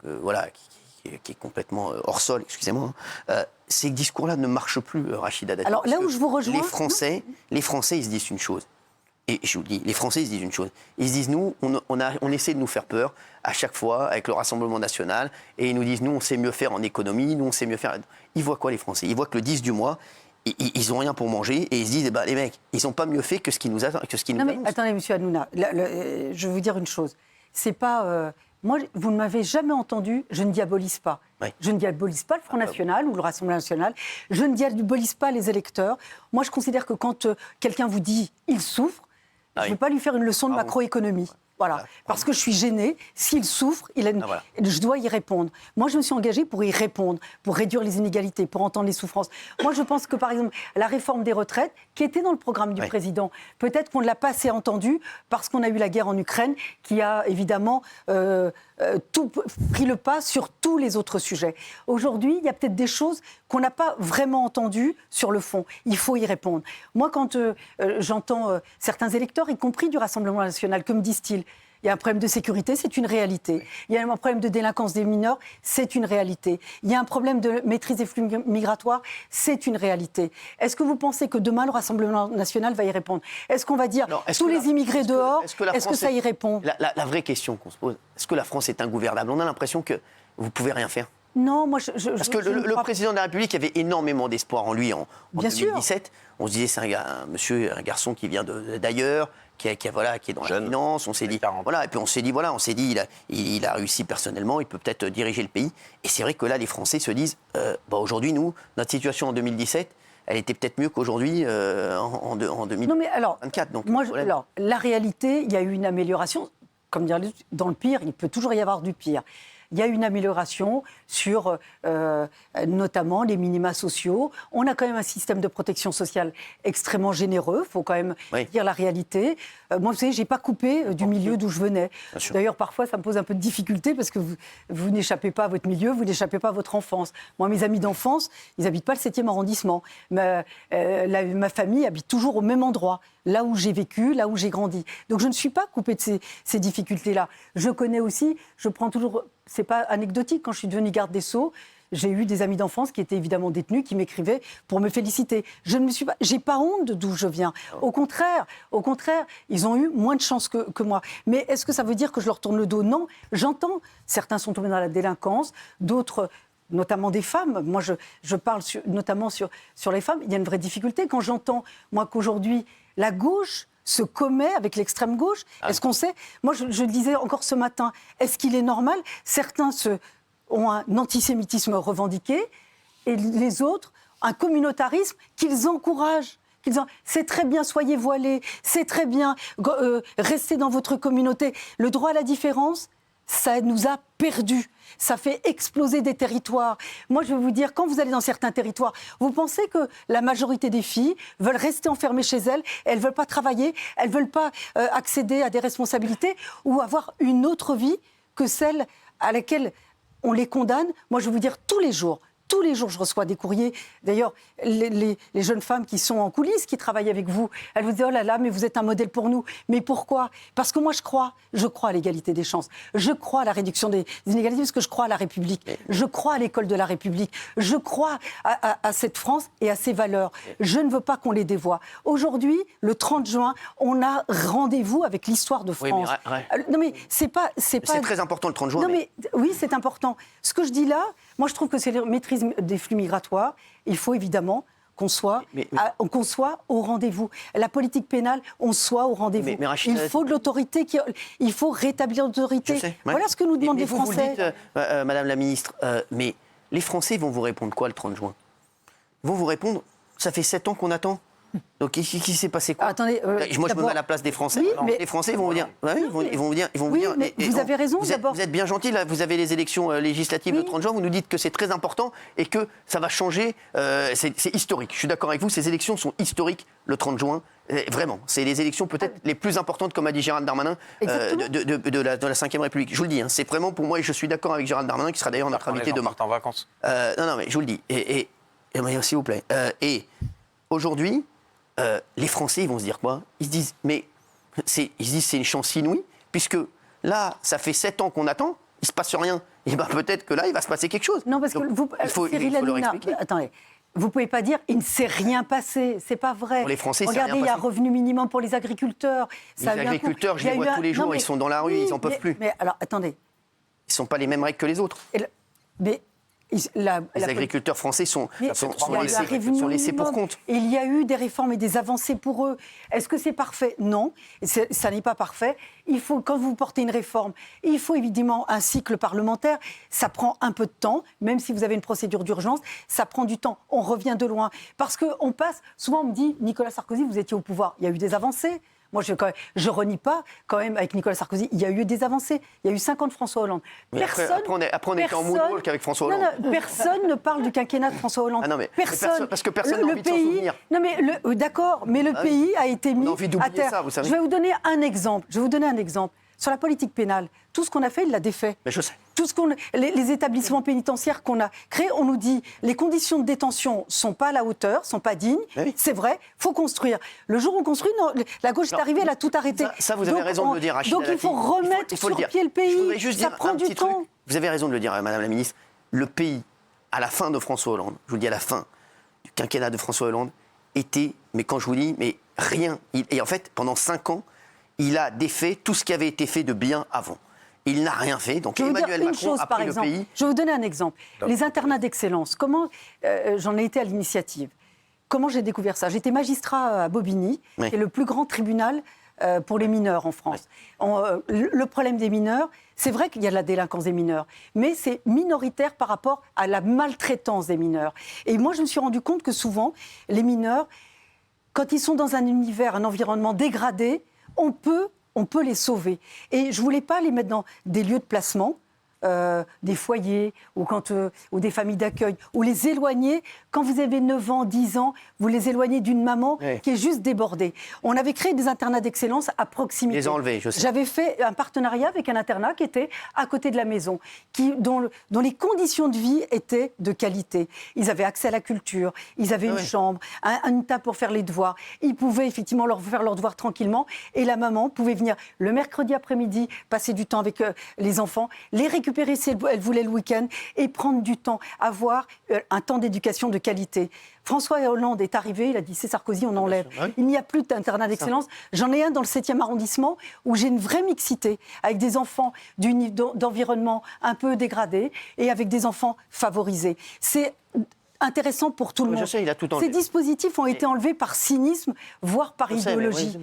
qui est complètement hors sol, excusez-moi. Ces discours-là ne marchent plus, Rachida Dati. Alors là où je vous rejoins... Les Français, ils se disent une chose. Et je vous le dis, les Français, ils se disent une chose. Ils se disent, nous, on essaie de nous faire peur à chaque fois avec le Rassemblement national. Et ils nous disent, nous, on sait mieux faire en économie, nous, on sait mieux faire... Ils voient quoi, les Français? Ils voient que le 10 du mois, ils n'ont rien pour manger. Et ils se disent, les mecs, ils n'ont pas mieux fait que ce qu'ils nous annoncent. Non, mais attendez, monsieur Hanouna, je vais vous dire une chose. C'est pas... moi, vous ne m'avez jamais entendu, je ne diabolise pas. Oui. Je ne diabolise pas le Front National ou le Rassemblement National. Je ne diabolise pas les électeurs. Moi, je considère que quand quelqu'un vous dit « il souffre », je ne vais pas lui faire une leçon de macroéconomie. Voilà. Parce que je suis gênée. S'il souffre, je dois y répondre. Moi, je me suis engagée pour y répondre, pour réduire les inégalités, pour entendre les souffrances. Moi, je pense que, par exemple, la réforme des retraites, qui était dans le programme du président, peut-être qu'on ne l'a pas assez entendue parce qu'on a eu la guerre en Ukraine, qui a évidemment tout pris le pas sur tous les autres sujets. Aujourd'hui, il y a peut-être des choses qu'on n'a pas vraiment entendues sur le fond. Il faut y répondre. Moi, quand j'entends certains électeurs, y compris du Rassemblement national, que me disent-ils ? Il y a un problème de sécurité, c'est une réalité. Il y a un problème de délinquance des mineurs, c'est une réalité. Il y a un problème de maîtrise des flux migratoires, c'est une réalité. Est-ce que vous pensez que demain, le Rassemblement national va y répondre? Est-ce qu'on va dire tous les immigrés dehors? Est-ce que ça y répond? La vraie question qu'on se pose, est-ce que la France est ingouvernable? On a l'impression que vous ne pouvez rien faire. Non, moi Parce que le président de la République avait énormément d'espoir en lui en 2017. On se disait, c'est un garçon qui vient d'ailleurs, qui est dans la finance. On s'est dit, voilà, et puis on s'est dit, il a réussi personnellement, il peut peut-être diriger le pays. Et c'est vrai que là, les Français se disent, aujourd'hui, nous, notre situation en 2017, elle était peut-être mieux qu'aujourd'hui en 2024. Non, mais alors, la réalité, il y a eu une amélioration. Comme dire, dans le pire, il peut toujours y avoir du pire. Il y a une amélioration sur notamment les minima sociaux. On a quand même un système de protection sociale extrêmement généreux, il faut quand même dire la réalité. Moi, vous savez, je n'ai pas coupé du milieu d'où je venais. D'ailleurs, parfois, ça me pose un peu de difficulté parce que vous n'échappez pas à votre milieu, vous n'échappez pas à votre enfance. Moi, mes amis d'enfance, ils n'habitent pas le 7e arrondissement. Ma famille habite toujours au même endroit, là où j'ai vécu, là où j'ai grandi. Donc, je ne suis pas coupée de ces difficultés-là. Je connais aussi, je prends toujours... C'est pas anecdotique, quand je suis devenue garde des Sceaux, j'ai eu des amis d'enfance qui étaient évidemment détenus, qui m'écrivaient pour me féliciter. J'ai pas honte d'où je viens. Au contraire, ils ont eu moins de chance que moi. Mais est-ce que ça veut dire que je leur tourne le dos? Non, j'entends. Certains sont tombés dans la délinquance, d'autres, notamment des femmes. Moi, je parle notamment sur les femmes. Il y a une vraie difficulté quand j'entends, moi, qu'aujourd'hui, la gauche se commet avec l'extrême gauche. Est-ce qu'on sait? Moi, je disais encore ce matin, est-ce qu'il est normal? Certains ont un antisémitisme revendiqué et les autres, un communautarisme qu'ils encouragent. C'est très bien, soyez voilés, c'est très bien, restez dans votre communauté. Le droit à la différence, ça nous a perdus. Ça fait exploser des territoires. Moi, je vais vous dire, quand vous allez dans certains territoires, vous pensez que la majorité des filles veulent rester enfermées chez elles, elles ne veulent pas travailler, elles ne veulent pas accéder à des responsabilités ou avoir une autre vie que celle à laquelle on les condamne. Moi, je vais vous dire, tous les jours, je reçois des courriers. D'ailleurs, les jeunes femmes qui sont en coulisses, qui travaillent avec vous, elles vous disent « Oh là là, mais vous êtes un modèle pour nous ». Mais pourquoi ? Parce que moi, je crois à l'égalité des chances. Je crois à la réduction des inégalités parce que je crois à la République. Je crois à l'école de la République. Je crois à cette France et à ses valeurs. Je ne veux pas qu'on les dévoie. Aujourd'hui, le 30 juin, on a rendez-vous avec l'histoire de France. Non, mais c'est pas... C'est très important le 30 juin. Non, mais oui, c'est important. Ce que je dis là, moi, je trouve que c'est la maîtrise des flux migratoires. Il faut évidemment qu'on soit au rendez-vous. La politique pénale, on soit au rendez-vous. Il faut de l'autorité, il faut rétablir l'autorité. Voilà ce que nous demandent les Français. Vous dites, Madame la Ministre, mais les Français vont vous répondre quoi le 30 juin ? Ils vont vous répondre, ça fait 7 ans qu'on attend. Donc, qui s'est passé quoi ? Attendez, moi, je me mets à la place des Français. Oui, les Français vont vous dire. Ils vont vous dire. Mais vous avez raison, d'abord. Vous êtes bien gentil, là. Vous avez les élections législatives le 30 juin. Vous nous dites que c'est très important et que ça va changer. C'est historique. Je suis d'accord avec vous. Ces élections sont historiques le 30 juin. Vraiment. C'est les élections peut-être les plus importantes, comme a dit Gérald Darmanin, de la Ve République. Je vous le dis. C'est vraiment pour moi, et je suis d'accord avec Gérald Darmanin, qui sera d'ailleurs notre invité demain. En vacances. Non, mais je vous le dis. Et s'il vous plaît. Et aujourd'hui. Les Français, ils vont se dire quoi ? Ils se disent, c'est une chance inouïe, puisque là, ça fait 7 ans qu'on attend, il ne se passe rien. Et bien peut-être que là, il va se passer quelque chose. Non, parce que il faut leur expliquer. Attendez. Vous ne pouvez pas dire il ne s'est rien passé, c'est pas vrai. Pour les Français, regardez, il y a un revenu minimum pour les agriculteurs. Les agriculteurs, je les vois tous les jours, ils sont dans la rue, ils n'en peuvent plus. Mais alors, attendez. Ils ne sont pas les mêmes règles que les autres. Mais les agriculteurs français sont laissés pour compte. Il y a eu des réformes et des avancées pour eux. Est-ce que c'est parfait ? Non, ça n'est pas parfait. Quand vous portez une réforme, il faut évidemment un cycle parlementaire. Ça prend un peu de temps, même si vous avez une procédure d'urgence, ça prend du temps. On revient de loin. Parce qu'on passe, souvent on me dit, Nicolas Sarkozy, vous étiez au pouvoir. Il y a eu des avancées. Moi, je renie pas, quand même, avec Nicolas Sarkozy, il y a eu des avancées. Il y a eu 5 ans de François Hollande. Après, on était en moonwalk avec François Hollande. Non, personne ne parle du quinquennat de François Hollande. Personne. Parce que personne n'a envie de s'en souvenir. Non, mais d'accord, mais le pays a été mis à terre. Ça, vous savez. Je vais vous donner un exemple. Sur la politique pénale, tout ce qu'on a fait, il l'a défait. Mais je sais. Les établissements pénitentiaires qu'on a créés, on nous dit les conditions de détention sont pas à la hauteur, sont pas dignes. Oui. C'est vrai, faut construire. Le jour où on construit, la gauche est arrivée, elle a tout arrêté. Ça vous avez raison de le dire, Rachida Donc il faut remettre sur pied le pays. Ça prend du temps. Vous avez raison de le dire, Madame la Ministre. Le pays, à la fin de François Hollande, je vous le dis à la fin du quinquennat de François Hollande, était, mais quand je vous dis, mais rien. Et en fait, pendant 5 ans, il a défait tout ce qui avait été fait de bien avant. Il n'a rien fait. Donc Emmanuel Macron a pris le pays. Je vais vous donner un exemple. Les internats d'excellence. Comment j'en ai été à l'initiative. Comment j'ai découvert ça ? J'étais magistrat à Bobigny, qui est le plus grand tribunal pour les mineurs en France. Le problème des mineurs, c'est vrai qu'il y a de la délinquance des mineurs, mais c'est minoritaire par rapport à la maltraitance des mineurs. Et moi, je me suis rendu compte que souvent, les mineurs, quand ils sont dans un univers, un environnement dégradé, on peut les sauver. Et je ne voulais pas les mettre dans des lieux de placement, des foyers ou des familles d'accueil, ou les éloigner. Quand vous avez 9 ans, 10 ans, vous les éloignez d'une maman qui est juste débordée. On avait créé des internats d'excellence à proximité. Les enlever, je sais. J'avais fait un partenariat avec un internat qui était à côté de la maison, dont les conditions de vie étaient de qualité. Ils avaient accès à la culture, ils avaient une chambre, une table pour faire les devoirs. Ils pouvaient effectivement leur faire leurs devoirs tranquillement, et la maman pouvait venir le mercredi après-midi, passer du temps avec les enfants, les récupérer si elle voulait le week-end, et prendre du temps, avoir un temps d'éducation de qualité. François Hollande est arrivé, il a dit c'est Sarkozy, on enlève. Il n'y a plus d'internat d'excellence. J'en ai un dans le 7e arrondissement où j'ai une vraie mixité avec des enfants d'environnement un peu dégradé et avec des enfants favorisés. C'est intéressant pour tout le monde. Je sais, il a tout enlevé. Ces dispositifs ont été enlevés par cynisme, voire par idéologie.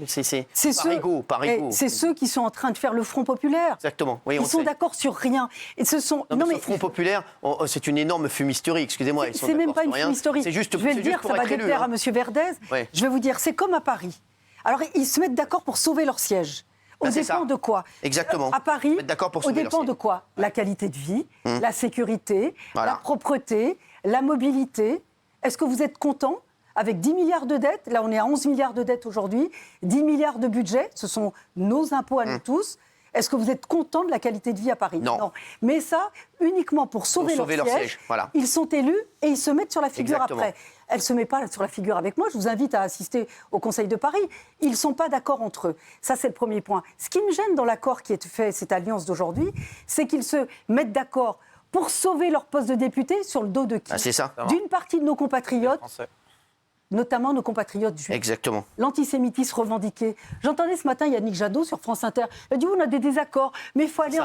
Par ego. C'est ceux qui sont en train de faire le Front populaire. Exactement. Oui, ils sont d'accord sur rien. Et ce sont... Non, mais ce Front populaire, c'est une énorme fumisterie. Excusez-moi. C'est même pas une fumisterie. Je vais le dire, ça va déplaire à M. Verdez. Je vais vous dire, c'est comme à Paris. Alors, ils se mettent d'accord pour sauver leur siège. Au dépend de quoi? Exactement. À Paris, d'accord pour au dépend de quoi? La qualité de vie, la sécurité, la propreté, la mobilité. Est-ce que vous êtes content? Avec 10 milliards de dettes, là on est à 11 milliards de dettes aujourd'hui, 10 milliards de budget, ce sont nos impôts à nous tous. Est-ce que vous êtes content de la qualité de vie à Paris? Non. Mais ça, uniquement pour sauver leur siège. Voilà. Ils sont élus et ils se mettent sur la figure Exactement. après. Elle ne se met pas sur la figure avec moi. Je vous invite à assister au Conseil de Paris. Ils ne sont pas d'accord entre eux. Ça, c'est le premier point. Ce qui me gêne dans l'accord qui est fait, cette alliance d'aujourd'hui, c'est qu'ils se mettent d'accord pour sauver leur poste de député sur le dos de qui? C'est ça. D'une partie de nos compatriotes, notamment nos compatriotes juifs. Exactement. L'antisémitisme revendiqué. J'entendais ce matin Yannick Jadot sur France Inter. Il a dit on a des désaccords, mais il faut aller.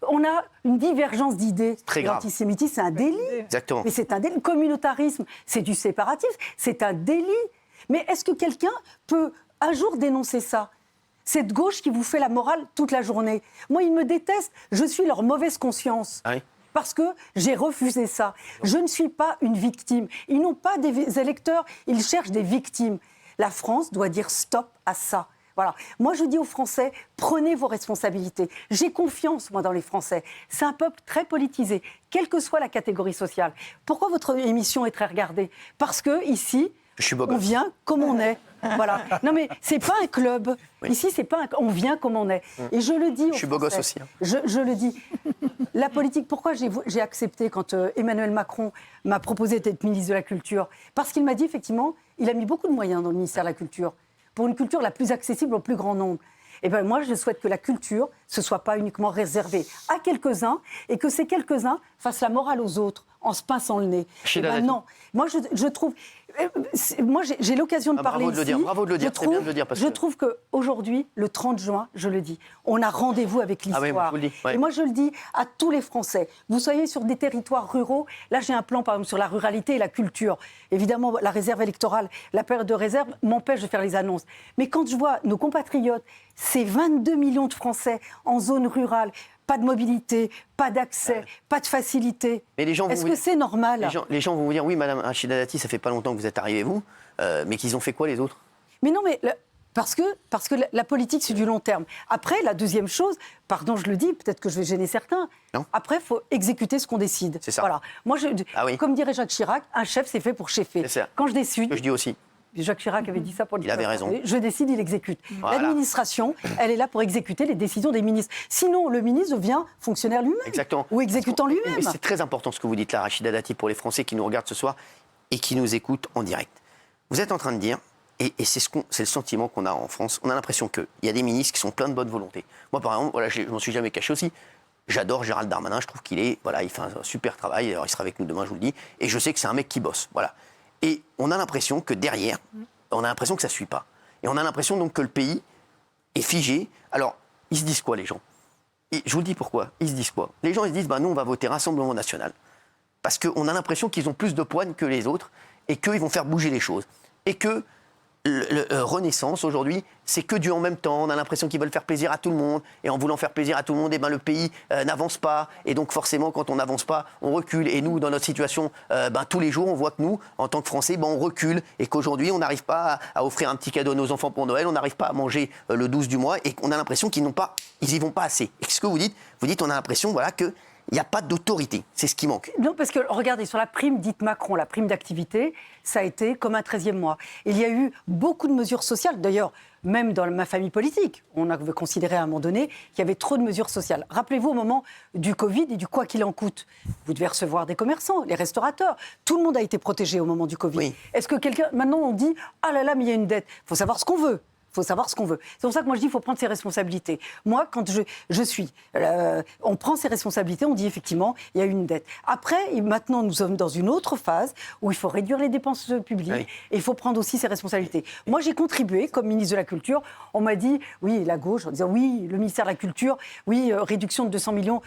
On a une divergence d'idées. Très grave. L'antisémitisme, c'est un délit. Exactement. Mais c'est un délit. Le communautarisme, c'est du séparatisme. C'est un délit. Mais est-ce que quelqu'un peut un jour dénoncer ça? Cette gauche qui vous fait la morale toute la journée. Moi, ils me détestent. Je suis leur mauvaise conscience. Ah oui. Parce que j'ai refusé ça. Je ne suis pas une victime. Ils n'ont pas des électeurs, ils cherchent des victimes. La France doit dire stop à ça. Voilà. Moi, je dis aux Français, prenez vos responsabilités. J'ai confiance, moi, dans les Français. C'est un peuple très politisé, quelle que soit la catégorie sociale. Pourquoi votre émission est très regardée? Parce que ici, on vient comme on est. Voilà. Non, mais c'est pas un club. Oui. Ici, c'est pas on vient comme on est. Et je le dis aux Français. Je suis beau gosse aussi. Hein. Je le dis. La politique, pourquoi j'ai accepté quand Emmanuel Macron m'a proposé d'être ministre de la Culture? Parce qu'il m'a dit, effectivement, il a mis beaucoup de moyens dans le ministère de la Culture, pour une culture la plus accessible au plus grand nombre. Et bien moi, je souhaite que la culture, ce ne soit pas uniquement réservé à quelques-uns, et que ces quelques-uns fassent la morale aux autres, en se pinçant le nez. Non, moi, je trouve... Moi, j'ai l'occasion de parler ici. Bravo de le dire, c'est bien de le dire. Je trouve qu'aujourd'hui, le 30 juin, je le dis, on a rendez-vous avec l'histoire. Et moi, je le dis à tous les Français. Vous soyez sur des territoires ruraux. Là, j'ai un plan, par exemple, sur la ruralité et la culture. Évidemment, la réserve électorale, la période de réserve m'empêche de faire les annonces. Mais quand je vois nos compatriotes, ces 22 millions de Français en zone rurale, pas de mobilité, pas d'accès, pas de facilité. Est-ce que c'est normal? Les gens vont vous dire, oui, Madame Rachida Dati, ça fait pas longtemps que vous êtes arrivée, vous, mais qu'ils ont fait quoi, les autres? Mais non, mais... Parce que la politique, c'est du long terme. Après, la deuxième chose, pardon, je le dis, peut-être que je vais gêner certains, après, il faut exécuter ce qu'on décide. C'est ça. Voilà. Moi, comme dirait Jacques Chirac, un chef, c'est fait pour cheffer. Quand je décide... Je dis aussi. Jacques Chirac avait dit ça pour le Il avait raison. Je décide, il exécute. Voilà. L'administration, elle est là pour exécuter les décisions des ministres. Sinon, le ministre devient fonctionnaire lui-même. Exactement. Ou exécutant lui-même. Mais c'est très important ce que vous dites là, Rachida Dati, pour les Français qui nous regardent ce soir et qui nous écoutent en direct. Vous êtes en train de dire, et c'est le sentiment qu'on a en France, on a l'impression qu'il y a des ministres qui sont pleins de bonne volonté. Moi, par exemple, voilà, je m'en suis jamais caché aussi. J'adore Gérald Darmanin, je trouve il fait un super travail. Alors, il sera avec nous demain, je vous le dis. Et je sais que c'est un mec qui bosse. Voilà. Et on a l'impression que derrière, on a l'impression que ça ne suit pas. Et on a l'impression donc que le pays est figé. Alors, ils se disent quoi, les gens? Et je vous le dis pourquoi. Ils se disent quoi? Les gens, ils se disent, nous, on va voter Rassemblement National. Parce qu'on a l'impression qu'ils ont plus de poigne que les autres et qu'ils vont faire bouger les choses. Et que Renaissance, aujourd'hui, c'est que du en même temps. On a l'impression qu'ils veulent faire plaisir à tout le monde. Et en voulant faire plaisir à tout le monde, le pays n'avance pas. Et donc, forcément, quand on n'avance pas, on recule. Et nous, dans notre situation, tous les jours, on voit que nous, en tant que Français, on recule. Et qu'aujourd'hui, on n'arrive pas à offrir un petit cadeau à nos enfants pour Noël. On n'arrive pas à manger le 12 du mois. Et qu'on a l'impression qu'ils y vont pas assez. Et ce que vous dites, on a l'impression, que il n'y a pas d'autorité. C'est ce qui manque. Non, parce que, regardez, sur la prime dite Macron, la prime d'activité, ça a été comme un 13e mois. Il y a eu beaucoup de mesures sociales. D'ailleurs, même dans ma famille politique, on avait considéré à un moment donné qu'il y avait trop de mesures sociales. Rappelez-vous, au moment du Covid et du quoi qu'il en coûte, vous devez recevoir des commerçants, les restaurateurs. Tout le monde a été protégé au moment du Covid. Oui. Est-ce que maintenant, on dit « Ah là là, mais il y a une dette ». Il faut savoir ce qu'on veut. Il faut savoir ce qu'on veut. C'est pour ça que moi je dis qu'il faut prendre ses responsabilités. Moi, quand on prend ses responsabilités, on dit effectivement, il y a une dette. Après, maintenant, nous sommes dans une autre phase où il faut réduire les dépenses publiques et il faut prendre aussi ses responsabilités. Moi, j'ai contribué comme ministre de la Culture. On m'a dit, oui, la gauche, en disant, oui, le ministère de la Culture, oui, réduction de 200 millions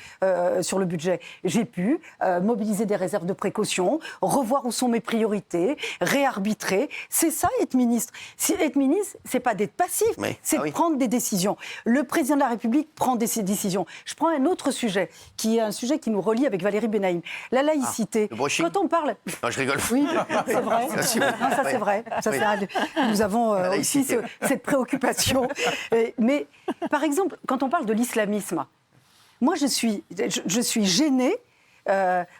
sur le budget. J'ai pu mobiliser des réserves de précaution, revoir où sont mes priorités, réarbitrer. C'est ça, être ministre. Être ministre, c'est pas d'être être passif, c'est de prendre des décisions. Le président de la République prend des décisions. Je prends un autre sujet, qui est un sujet qui nous relie avec Valérie Benaïm. La laïcité. Quand on parle... Non, je rigole. Oui, c'est vrai. Ça, c'est vrai. Nous avons aussi cette préoccupation. Mais, par exemple, quand on parle de l'islamisme, moi, je suis gênée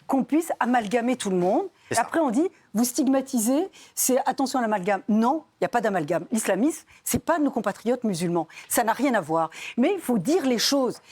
qu'on puisse amalgamer tout le monde. Et après, on dit, vous stigmatisez, c'est attention à l'amalgame. Non, il n'y a pas d'amalgame. L'islamisme, ce n'est pas nos compatriotes musulmans. Ça n'a rien à voir. Mais il faut dire les choses.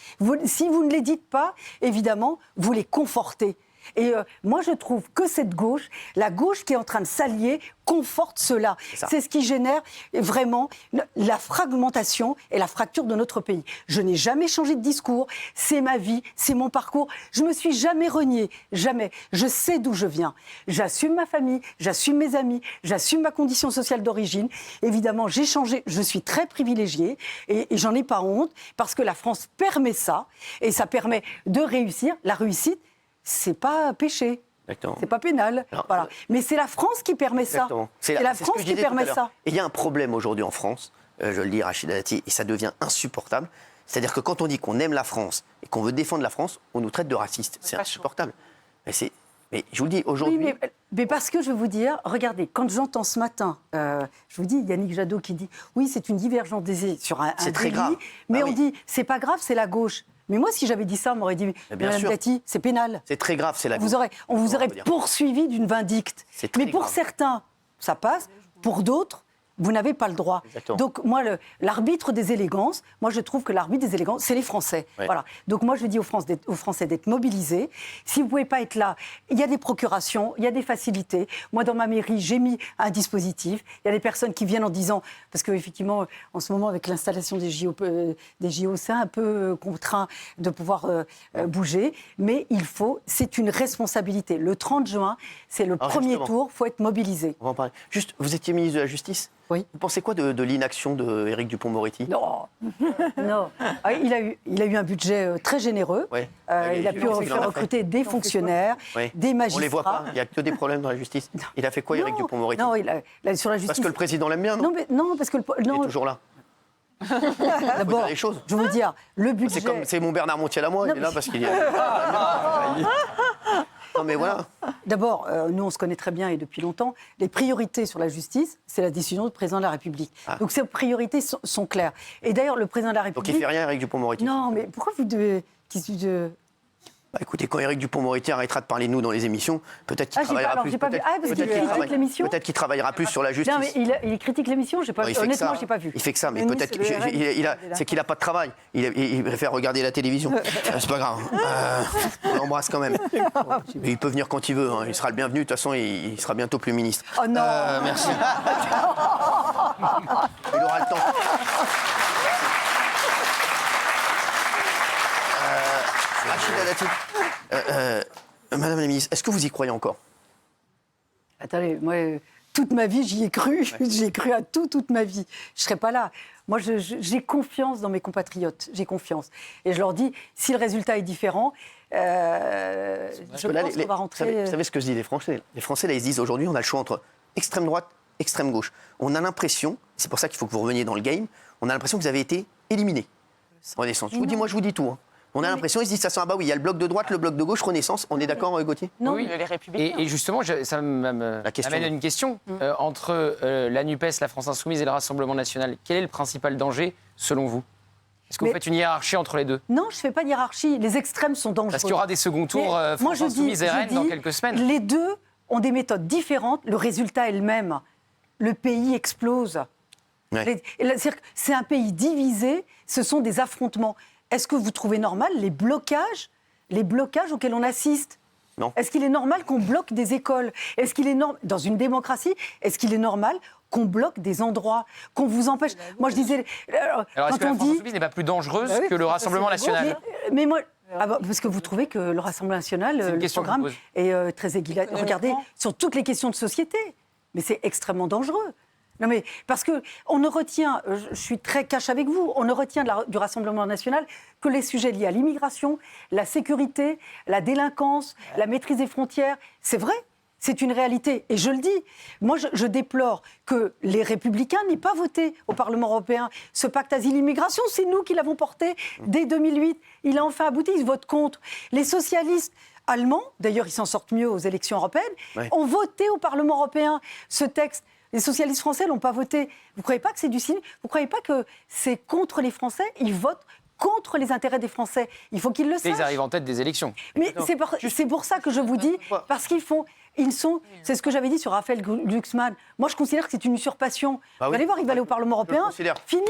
Si vous ne les dites pas, évidemment, vous les confortez. Et moi, je trouve que cette gauche, la gauche qui est en train de s'allier, conforte cela. C'est ce qui génère vraiment la fragmentation et la fracture de notre pays. Je n'ai jamais changé de discours, c'est ma vie, c'est mon parcours. Je ne me suis jamais reniée, jamais. Je sais d'où je viens. J'assume ma famille, j'assume mes amis, j'assume ma condition sociale d'origine. Évidemment, j'ai changé, je suis très privilégiée et j'en ai pas honte parce que la France permet ça et ça permet de réussir. La réussite, c'est pas péché. Exactement. C'est pas pénal. Voilà. Mais c'est la France qui permet ça. C'est la France qui permet ça. Et il y a un problème aujourd'hui en France, je le dis Rachida Dati, et ça devient insupportable. C'est-à-dire que quand on dit qu'on aime la France et qu'on veut défendre la France, on nous traite de racistes. C'est insupportable. Mais je vous le dis, aujourd'hui... Oui, mais parce que je vais vous dire, regardez, quand j'entends ce matin, je vous dis, Yannick Jadot qui dit, oui, c'est une divergence des idées sur un c'est très délit, grave. mais on dit, c'est pas grave, c'est la gauche. Mais moi, si j'avais dit ça, on m'aurait dit, Madame Dati, c'est pénal. C'est très grave, c'est la gauche. On vous aurait poursuivi d'une vindicte. Mais pour certains, ça passe. Pour d'autres, vous n'avez pas le droit. Exactement. Donc moi, l'arbitre des élégances, moi je trouve que l'arbitre des élégances, c'est les Français. Ouais. Voilà. Donc moi je dis aux Français d'être mobilisés. Si vous ne pouvez pas être là, il y a des procurations, il y a des facilités. Moi dans ma mairie, j'ai mis un dispositif. Il y a des personnes qui viennent en disant, parce qu'effectivement, en ce moment avec l'installation des JO, c'est un peu contraint de pouvoir bouger. Mais c'est une responsabilité. Le 30 juin, c'est le premier tour, il faut être mobilisé. On va en parler. Juste, vous étiez ministre de la Justice ? Oui. Vous pensez quoi de l'inaction d'Éric Dupond-Moretti ? Non. Il a eu un budget très généreux. Ouais. Il a pu faire recruter des fonctionnaires, des magistrats. On ne les voit pas, il n'y a que des problèmes dans la justice. Il a fait quoi, Éric Dupond-Moretti ? Non, sur la justice... Parce que le président l'aime bien, non ? Non, parce que... Il est toujours là. D'abord, je veux dire, le budget... C'est mon Bernard Montiel à moi, il est là parce qu'il y a... Non, mais voilà. D'abord, nous, on se connaît très bien et depuis longtemps. Les priorités sur la justice, c'est la décision du président de la République. Donc, ces priorités sont claires. Et d'ailleurs, le président de la République... Donc, il ne fait rien, Éric Dupond-Moretti ? Non, mais pourquoi vous devez... Bah, écoutez, quand Éric Dupond-Moretti arrêtera de parler de nous dans les émissions, peut-être qu'il travaillera plus. Peut-être qu'il travaillera plus sur la justice. Non, mais il critique l'émission, honnêtement, je n'ai pas vu. Il fait que ça, mais peut-être c'est qu'il n'a pas de travail. Il préfère regarder la télévision. C'est pas grave. On l'embrasse quand même. Mais il peut venir quand il veut. Il sera le bienvenu. De toute façon, il sera bientôt plus ministre. Oh non. Merci. Il aura le temps. Rachida Dati, Madame la ministre, est-ce que vous y croyez encore ? Attendez, moi, toute ma vie, j'y ai cru. J'y ai cru à toute ma vie. Je ne serais pas là. Moi, j'ai confiance dans mes compatriotes. J'ai confiance. Et je leur dis, si le résultat est différent, je pense qu'on va rentrer... Vous savez ce que se disent les Français ? Les Français, là, ils se disent, aujourd'hui, on a le choix entre extrême droite, extrême gauche. On a l'impression, c'est pour ça qu'il faut que vous reveniez dans le game, on a l'impression que vous avez été éliminé. Renaissance. Je vous dis tout. Hein. On a l'impression, ils se disent, ça sent, ah bah oui, il y a le bloc de droite, le bloc de gauche, Renaissance. On est d'accord, Gauthier ? Non, oui. les Républicains. Et justement, ça m'amène à une question. Entre la NUPES, la France Insoumise et le Rassemblement National, quel est le principal danger, selon vous ? Est-ce que vous faites une hiérarchie entre les deux ? Non, je ne fais pas de hiérarchie. Les extrêmes sont dangereux. Parce qu'il y aura des seconds tours France Insoumise et RN dans quelques semaines. Les deux ont des méthodes différentes. Le résultat est le même. Le pays explose. Ouais. C'est un pays divisé. Ce sont des affrontements. Est-ce que vous trouvez normal les blocages auxquels on assiste ? Non. Est-ce qu'il est normal qu'on bloque des écoles ? Est-ce qu'il est dans une démocratie, est-ce qu'il est normal qu'on bloque des endroits, qu'on vous empêche ? Moi, je disais... Alors, est-ce que la France Insoumise n'est pas plus dangereuse que le Rassemblement National ? Mais moi... parce que vous trouvez que le Rassemblement National, le programme est très équilibré. Regardez, sur toutes les questions de société. Mais c'est extrêmement dangereux. Non mais, parce qu'on ne retient, je suis très cash avec vous, on ne retient du Rassemblement National que les sujets liés à l'immigration, la sécurité, la délinquance, la maîtrise des frontières. C'est vrai. C'est une réalité. Et je le dis, moi, je déplore que les Républicains n'aient pas voté au Parlement européen ce pacte asile-immigration. C'est nous qui l'avons porté dès 2008. Il a enfin abouti, ils votent contre. Les socialistes allemands, d'ailleurs, ils s'en sortent mieux aux élections européennes, ont voté au Parlement européen ce texte. Les socialistes français n'ont pas voté. Vous ne croyez pas que c'est du cynisme? Vous ne croyez pas que c'est contre les Français? Ils votent contre les intérêts des Français. Il faut qu'ils le sachent. Ils arrivent en tête des élections. Mais c'est pour ça que je vous dis, parce ils sont, c'est ce que j'avais dit sur Raphaël Glucksmann. Moi, je considère que c'est une usurpation. Vous allez voir, il va aller au Parlement européen. Fini.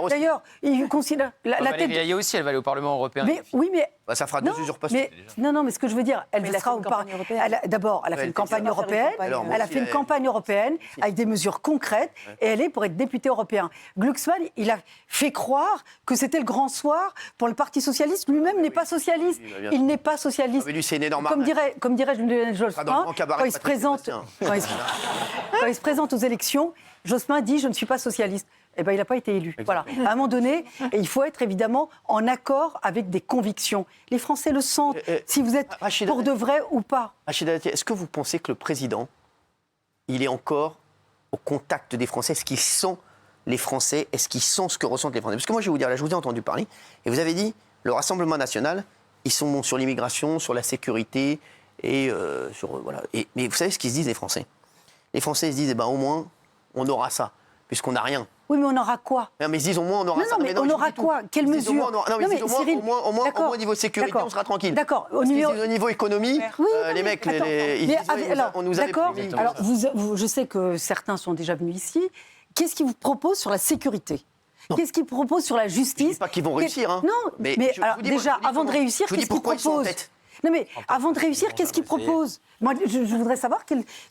D'ailleurs, il considère la tête. Valérie aussi, elle va aller au Parlement européen. Mais oui, mais ça fera 2 usurpations. Mais ce que je veux dire, elle sera au Parlement européen. D'abord, elle a fait une campagne européenne. Elle a fait une campagne européenne avec des mesures concrètes, et elle est pour être députée européen. Glucksmann, il a fait croire que c'était le grand soir pour le Parti socialiste. Lui-même n'est pas socialiste. Il n'est pas socialiste. Comme dirait Lionel Jospin. Quand il se présente aux élections, Jospin dit « je ne suis pas socialiste ». Eh bien, il n'a pas été élu. Voilà. À un moment donné, il faut être évidemment en accord avec des convictions. Les Français le sentent, si vous êtes pour de vrai ou pas. Rachida Dati, est-ce que vous pensez que le président, il est encore au contact des Français? Est-ce qu'ils sont les Français? Est-ce qu'ils sont ce que ressentent les Français? Parce que moi, je vais vous dire, là, je vous ai entendu parler, et vous avez dit, le Rassemblement national, ils sont bons sur l'immigration, sur la sécurité, et voilà. Mais vous savez ce qu'ils se disent, les Français? Les Français se disent, au moins, on aura ça, puisqu'on n'a rien. Oui, mais on aura quoi? Non, mais ils disent, au moins, on aura ça. Mais on aura quoi? Quelle mesure? Au moins, au niveau sécurité, on sera tranquille. D'accord. Au niveau économie, les mecs, on nous avait promis. Alors, je sais que certains sont déjà venus ici. Qu'est-ce qu'ils vous proposent sur la sécurité? Qu'est-ce qu'ils proposent sur la justice? Je ne dis pas qu'ils vont réussir. Hein. Non, mais alors, déjà, avant de réussir, qu'est-ce qu'ils proposent? Non mais avant de réussir, qu'est-ce qu'ils proposent? Moi, je voudrais savoir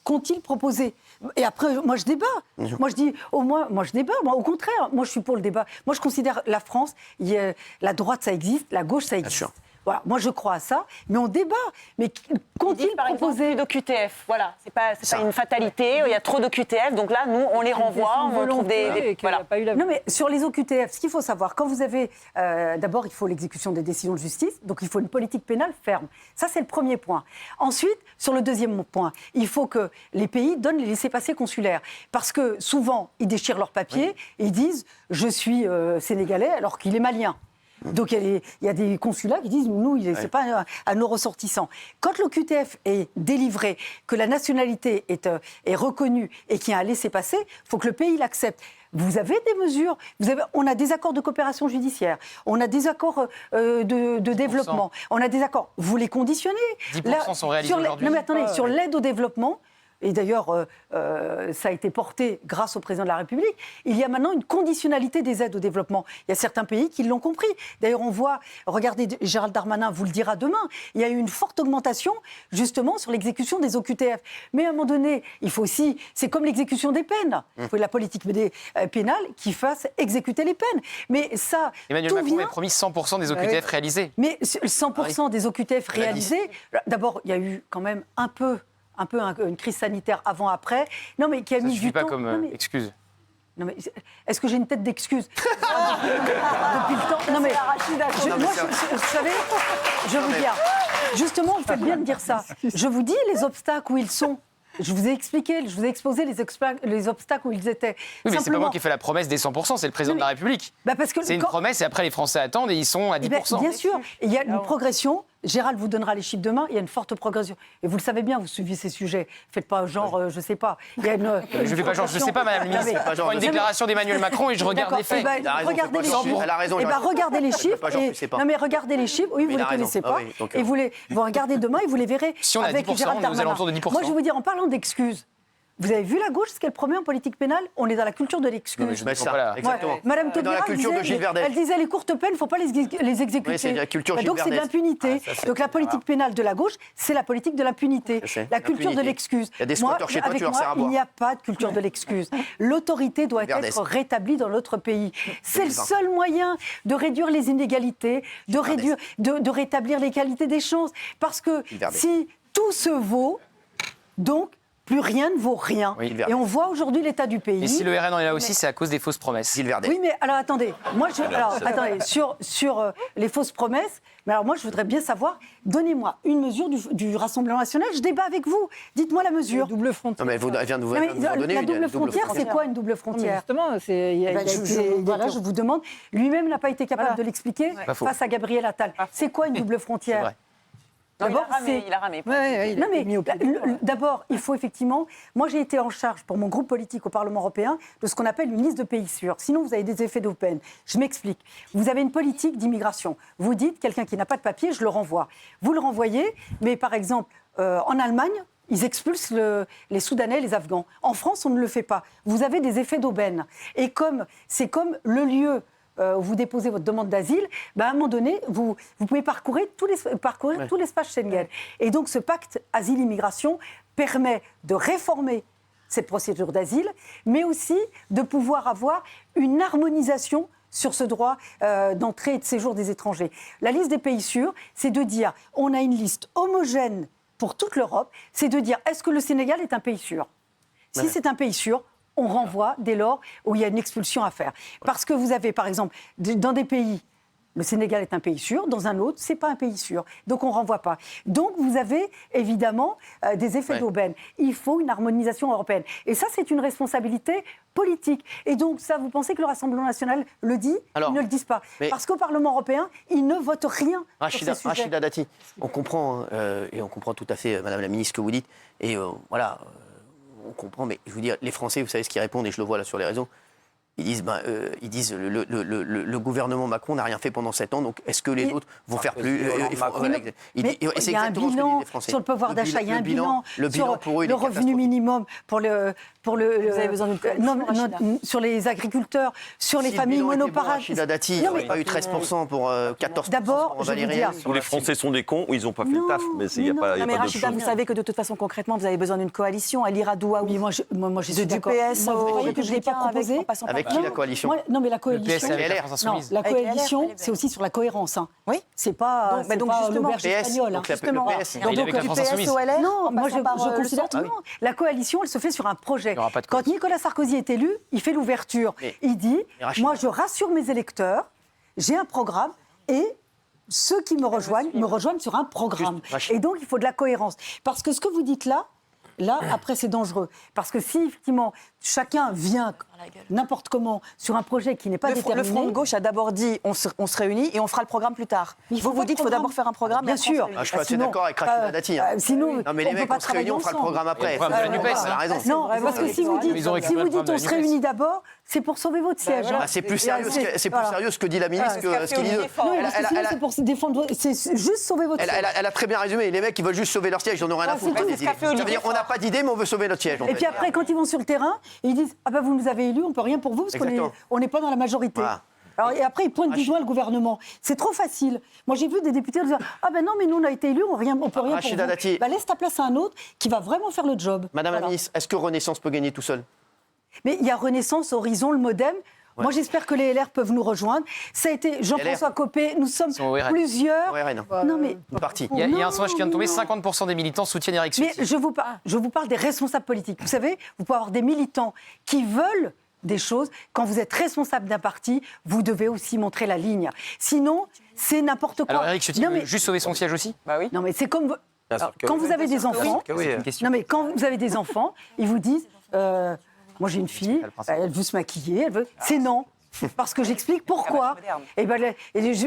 qu'ont-ils proposé. Et après, moi, je débat. Moi, je dis, moi, je débat. Moi, au contraire, moi, je suis pour le débat. Moi, je considère la France, la droite, ça existe, la gauche, ça existe. Voilà, moi je crois à ça, mais on débat. Mais qu'ont-ils proposé d'OQTF? Voilà, c'est pas une fatalité. Il y a trop d'OQTF, donc là, nous, on les renvoie, on trouve des voilà. Non, mais sur les OQTF, ce qu'il faut savoir, quand vous avez d'abord, il faut l'exécution des décisions de justice, donc il faut une politique pénale ferme. Ça, c'est le premier point. Ensuite, sur le deuxième point, il faut que les pays donnent les laissez-passer consulaires, parce que souvent, ils déchirent leurs papiers et ils disent je suis sénégalais alors qu'il est malien. Donc il y a des consulats qui disent nous, c'est pas à nos ressortissants. Quand l'OQTF est délivré, que la nationalité est reconnue et qu'il y a un laissez-passer, il faut que le pays l'accepte. Vous avez des mesures, on a des accords de coopération judiciaire, on a des accords de développement, on a des accords. Vous les conditionnez. 10% sont réalisés aujourd'hui. Non mais attendez, sur l'aide au développement, et d'ailleurs, ça a été porté grâce au président de la République, il y a maintenant une conditionnalité des aides au développement. Il y a certains pays qui l'ont compris. D'ailleurs, on voit, regardez, Gérald Darmanin vous le dira demain, il y a eu une forte augmentation, justement, sur l'exécution des OQTF. Mais à un moment donné, il faut aussi, c'est comme l'exécution des peines. Il faut la politique pénale qui fasse exécuter les peines. Mais ça, Emmanuel Macron a promis 100% des OQTF réalisés. Mais 100% des OQTF réalisés, d'abord, il y a eu quand même un peu une crise sanitaire avant-après. Non, mais qui a mis du temps. Ça suffit pas comme excuse. Non, mais est-ce que j'ai une tête d'excuse depuis le temps? Non, mais vous savez, je veux dire, justement, vous faites bien de dire ça. Je vous dis les obstacles où ils sont. Je vous ai expliqué, je vous ai exposé les obstacles où ils étaient. Oui, mais c'est pas moi qui ai fait la promesse des 100%, c'est le président de la République. C'est une promesse et après les Français attendent et ils sont à 10%. Bien sûr, il y a une progression. Gérald vous donnera les chiffres demain, il y a une forte progression. Et vous le savez bien, vous suivez ces sujets. Faites pas genre, je sais pas. Je fais pas genre, je sais pas, madame la ministre. Je prends une déclaration d'Emmanuel Macron et je regarde les faits. Regardez les chiffres. Elle a raison. Regardez les chiffres. Non mais regardez les chiffres. Oui, vous les connaissez pas. Et vous regardez demain et vous les verrez. Si on a 10%, on est aux alentours de 10%. Moi, je vais vous dire, en parlant d'excuses, vous avez vu la gauche, ce qu'elle promet en politique pénale? On est dans la culture de l'excuse. Exactement. Madame Taubira, elle disait les courtes peines, il ne faut pas les exécuter. Oui, c'est la culture donc c'est de l'impunité. Donc la politique pénale de la gauche, c'est la politique de l'impunité. La culture de l'excuse. Il y a des squatteurs chez toi, tu leur sers à boire. Il n'y a pas de culture de l'excuse. L'autorité doit être rétablie dans notre pays. C'est le seul moyen de réduire les inégalités, de rétablir l'égalité des chances. Parce que si tout se vaut, donc plus rien ne vaut rien. Oui, et on voit aujourd'hui l'état du pays. Et si le RN en est là aussi, c'est à cause des fausses promesses. Oui, mais alors attendez, sur les fausses promesses, mais alors moi je voudrais bien savoir, donnez-moi une mesure du Rassemblement national, je débat avec vous. Dites-moi la mesure. Double frontière. Non, mais elle vient de vous donner la une double frontière, c'est quoi une double frontière? Justement, je vous demande, lui-même n'a pas été capable de l'expliquer face à Gabriel Attal. C'est quoi une double frontière? D'abord, il a ramé. Non, mais d'abord, il faut effectivement... Moi, j'ai été en charge pour mon groupe politique au Parlement européen de ce qu'on appelle une liste de pays sûrs. Sinon, vous avez des effets d'aubaine. Je m'explique. Vous avez une politique d'immigration. Vous dites, quelqu'un qui n'a pas de papier, je le renvoie. Vous le renvoyez, mais par exemple, en Allemagne, ils expulsent les Soudanais, les Afghans. En France, on ne le fait pas. Vous avez des effets d'aubaine. Et c'est comme le lieu... où vous déposez votre demande d'asile, à un moment donné, vous pouvez parcourir tout l'espace Schengen. Et donc, ce pacte asile-immigration permet de réformer cette procédure d'asile, mais aussi de pouvoir avoir une harmonisation sur ce droit d'entrée et de séjour des étrangers. La liste des pays sûrs, c'est de dire, on a une liste homogène pour toute l'Europe, c'est de dire, est-ce que le Sénégal est un pays sûr? Si c'est un pays sûr, on renvoie dès lors où il y a une expulsion à faire. Parce que vous avez, par exemple, dans des pays, le Sénégal est un pays sûr, dans un autre, ce n'est pas un pays sûr. Donc on ne renvoie pas. Donc vous avez évidemment des effets d'aubaine. Il faut une harmonisation européenne. Et ça, c'est une responsabilité politique. Et donc ça, vous pensez que le Rassemblement national le dit? Ils ne le disent pas. Parce qu'au Parlement européen, ils ne votent rien sur ces sujets. Rachida Dati, on comprend, et on comprend tout à fait, Madame la Ministre, ce que vous dites. Et voilà... on comprend, mais je veux dire, les Français, vous savez ce qu'ils répondent, et je le vois là sur les réseaux, ils disent le gouvernement Macron n'a rien fait pendant 7 ans, donc est-ce que les autres vont faire plus il y a un bilan sur le pouvoir d'achat, il y a un bilan sur le revenu minimum pour le vous avez besoin sur les agriculteurs, sur les familles monoparentales. Il n'y aurait pas eu 13% pour 14% d'abord, pour Valérie. Ou les Français sont des cons, ou ils n'ont pas fait le taf. Mais il n'y a pas mais Rachida, vous savez que de toute façon, concrètement, vous avez besoin d'une coalition. Elle ira d'où à où? Oui, moi, je suis du PS vous croyez que je ne l'ai pas proposé? Avec qui la coalition? Non, mais la coalition... La coalition, c'est aussi sur la cohérence. Oui. C'est pas l'auberge espagnole. Justement. Donc du PS au LR? Non, moi je considère que non. La coalition, elle se fait sur un projet. Quand Nicolas Sarkozy est élu, il fait l'ouverture. Il dit, moi je rassure mes électeurs, j'ai un programme et ceux qui me rejoignent sur un programme. Et donc il faut de la cohérence. Parce que ce que vous dites là, après, c'est dangereux. Parce que si, effectivement, chacun vient n'importe comment sur un projet qui n'est pas déterminé... Le Front de gauche a d'abord dit on se réunit et on fera le programme plus tard. Vous dites qu'il faut d'abord faire un programme. Bien sûr. Je suis assez d'accord avec Rachida Dati. Sinon, non, mais les mecs, on se réunit, on fera le programme après. On a raison. Non, parce que si vous dites on se réunit d'abord, c'est pour sauver votre siège. C'est plus sérieux ce que dit la ministre que ce qu'il dit. C'est pour défendre... C'est juste sauver votre siège. Elle a très bien résumé. Les mecs, ils veulent juste sauver leur siège. Ils n'en ont rien à foutre. Ça veut dire, on n'a pas d'idée, mais on veut sauver notre siège. Et puis après, quand ils vont sur le terrain, ils disent ah ben vous nous avez élus, on peut rien pour vous parce qu'on n'est pas dans la majorité. Voilà. Alors, et après, ils pointent du doigt le gouvernement. C'est trop facile. Moi, j'ai vu des députés dire ah ben non, mais nous on a été élus, on peut rien pour vous. Dati. Laisse ta place à un autre qui va vraiment faire le job. Madame la ministre, est-ce que Renaissance peut gagner tout seul? Mais il y a Renaissance, Horizon, le MoDem. Ouais. Moi, j'espère que les LR peuvent nous rejoindre. Ça a été Jean-François Copé. Nous sommes plusieurs. Non, mais il y a un sondage qui vient de tomber. 50% des militants soutiennent Éric Ciotti. Mais je vous parle des responsables politiques. Vous savez, vous pouvez avoir des militants qui veulent des choses. Quand vous êtes responsable d'un parti, vous devez aussi montrer la ligne. Sinon, c'est n'importe quoi. Alors Éric Ciotti veut juste sauver son siège aussi? Bah oui. Non, mais c'est comme quand vous avez des enfants. Non, mais quand vous avez des enfants, ils vous disent. Moi, j'ai une fille, elle veut se maquiller, c'est non. Parce que j'explique pourquoi. Et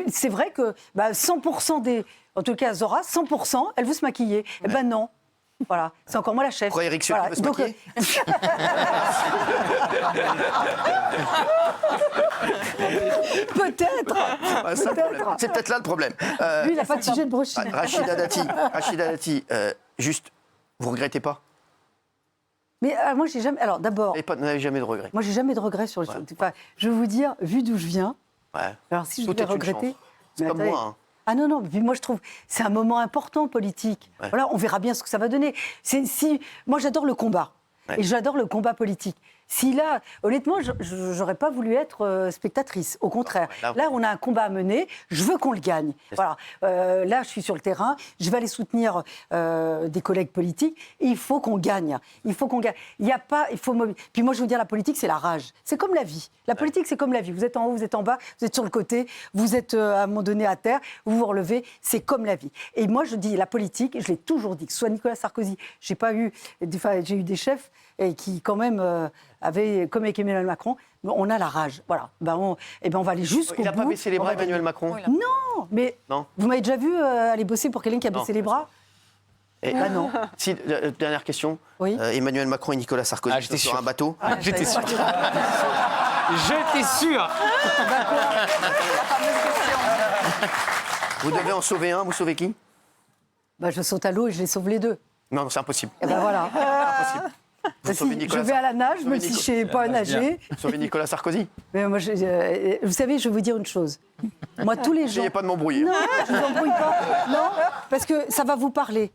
c'est vrai que 100% des... En tout cas, Zora, 100%, elle veut se maquiller. Et ben non. Voilà, c'est encore moi la chef. Pourquoi Éric Ciotti veut se maquiller? Peut-être. C'est peut-être là le problème. Lui, il n'a pas de sujet de brochine. Rachida Dati, juste, vous regrettez pas? Mais moi, j'ai jamais. Alors, d'abord. Vous n'avez jamais de regrets? Moi, j'ai jamais de regrets sur le. Enfin, je vais vous dire, vu d'où je viens. Alors, si je devais regretter. C'est comme moi. Ah non, puis moi je trouve c'est un moment important politique. Voilà, on verra bien ce que ça va donner. Moi, j'adore le combat. Et j'adore le combat politique. Si là, honnêtement, j'aurais pas voulu être spectatrice. Au contraire. Là, on a un combat à mener. Je veux qu'on le gagne. Voilà. Là, je suis sur le terrain. Je vais aller soutenir des collègues politiques. Et il faut qu'on gagne. Il faut qu'on gagne. Il y a pas. Il faut. Puis moi, je veux dire, la politique, c'est la rage. C'est comme la vie. La politique, c'est comme la vie. Vous êtes en haut, vous êtes en bas, vous êtes sur le côté, vous êtes à un moment donné à terre, vous vous relevez. C'est comme la vie. Et moi, je dis, la politique, je l'ai toujours dit, que ce soit Nicolas Sarkozy, j'ai eu des chefs qui, quand même, avaient, comme avec Emmanuel Macron, on a la rage. Voilà. On va aller jusqu'au bout. Il n'a pas baissé les bras, Emmanuel Macron? Non, mais vous m'avez déjà vu aller bosser pour quelqu'un qui a baissé les bras? Là, non. Si, dernière question. Oui. Emmanuel Macron et Nicolas Sarkozy sont sur un bateau. J'étais sûr. J'étais sûr. Vous devez en sauver un, vous sauvez qui? Je saute à l'eau et je les sauve les deux. Non, c'est impossible. Et voilà. Impossible. Je vais à la nage, même si je ne sais pas nager. Vous sauvez Nicolas Sarkozy? Mais moi, vous savez, je vais vous dire une chose. Moi, tous les gens... N'essayez pas de m'embrouiller. Non, je ne vous embrouille pas. Non, parce que ça va vous parler.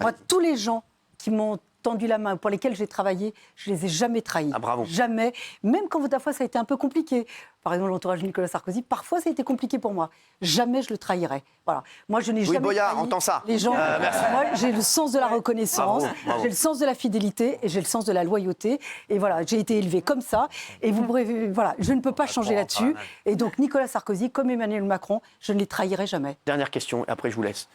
Moi, tous les gens qui m'ont tendu la main, pour lesquels j'ai travaillé, je ne les ai jamais trahis. Bravo. Jamais. Même quand parfois ça a été un peu compliqué. Par exemple, l'entourage de Nicolas Sarkozy, parfois ça a été compliqué pour moi. Jamais je le trahirais. Voilà. Moi, je n'ai jamais Boyard, trahi entend ça. les gens. Merci. Moi, j'ai le sens de la reconnaissance, j'ai le sens de la fidélité et j'ai le sens de la loyauté. Et voilà, j'ai été élevée comme ça. Et vous pourrez, voilà, je ne peux pas changer là-dessus. Et donc, Nicolas Sarkozy, comme Emmanuel Macron, je ne les trahirai jamais. Dernière question, et après je vous laisse.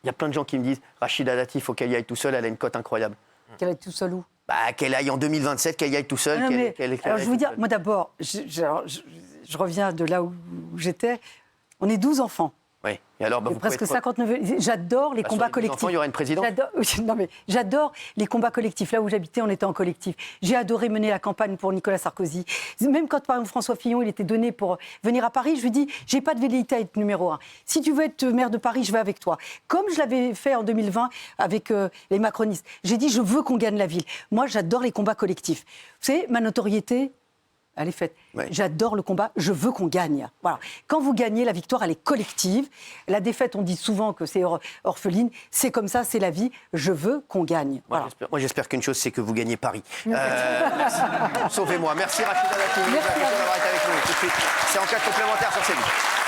Il y a plein de gens qui me disent Rachida Dati, il faut qu'elle y aille tout seule, elle a une cote incroyable. Qu'elle aille tout seule où? Qu'elle aille en 2027, qu'elle y aille tout seule. Alors, je vais vous dire, moi d'abord, je reviens de là où j'étais. On est 12 enfants. Oui. Et alors, vous presque 59. J'adore les combats collectifs. Enfants, il y aura une présidente. J'adore les combats collectifs. Là où j'habitais, on était en collectif. J'ai adoré mener la campagne pour Nicolas Sarkozy. Même quand, par exemple, François Fillon, il était donné pour venir à Paris, je lui dis, j'ai pas de velléité à être numéro 1. Si tu veux être maire de Paris, je vais avec toi. Comme je l'avais fait en 2020 avec les macronistes. J'ai dit, je veux qu'on gagne la ville. Moi, j'adore les combats collectifs. Vous savez, ma notoriété, elle est faite. Ouais. J'adore le combat, je veux qu'on gagne. Voilà. Quand vous gagnez, la victoire, elle est collective. La défaite, on dit souvent que c'est orpheline. C'est comme ça, c'est la vie. Je veux qu'on gagne. Voilà. Moi, j'espère qu'une chose, c'est que vous gagnez Paris. Sauvez-moi. Merci Rachida Dati. Merci d'avoir été avec nous. C'est en cas complémentaire sur CNews.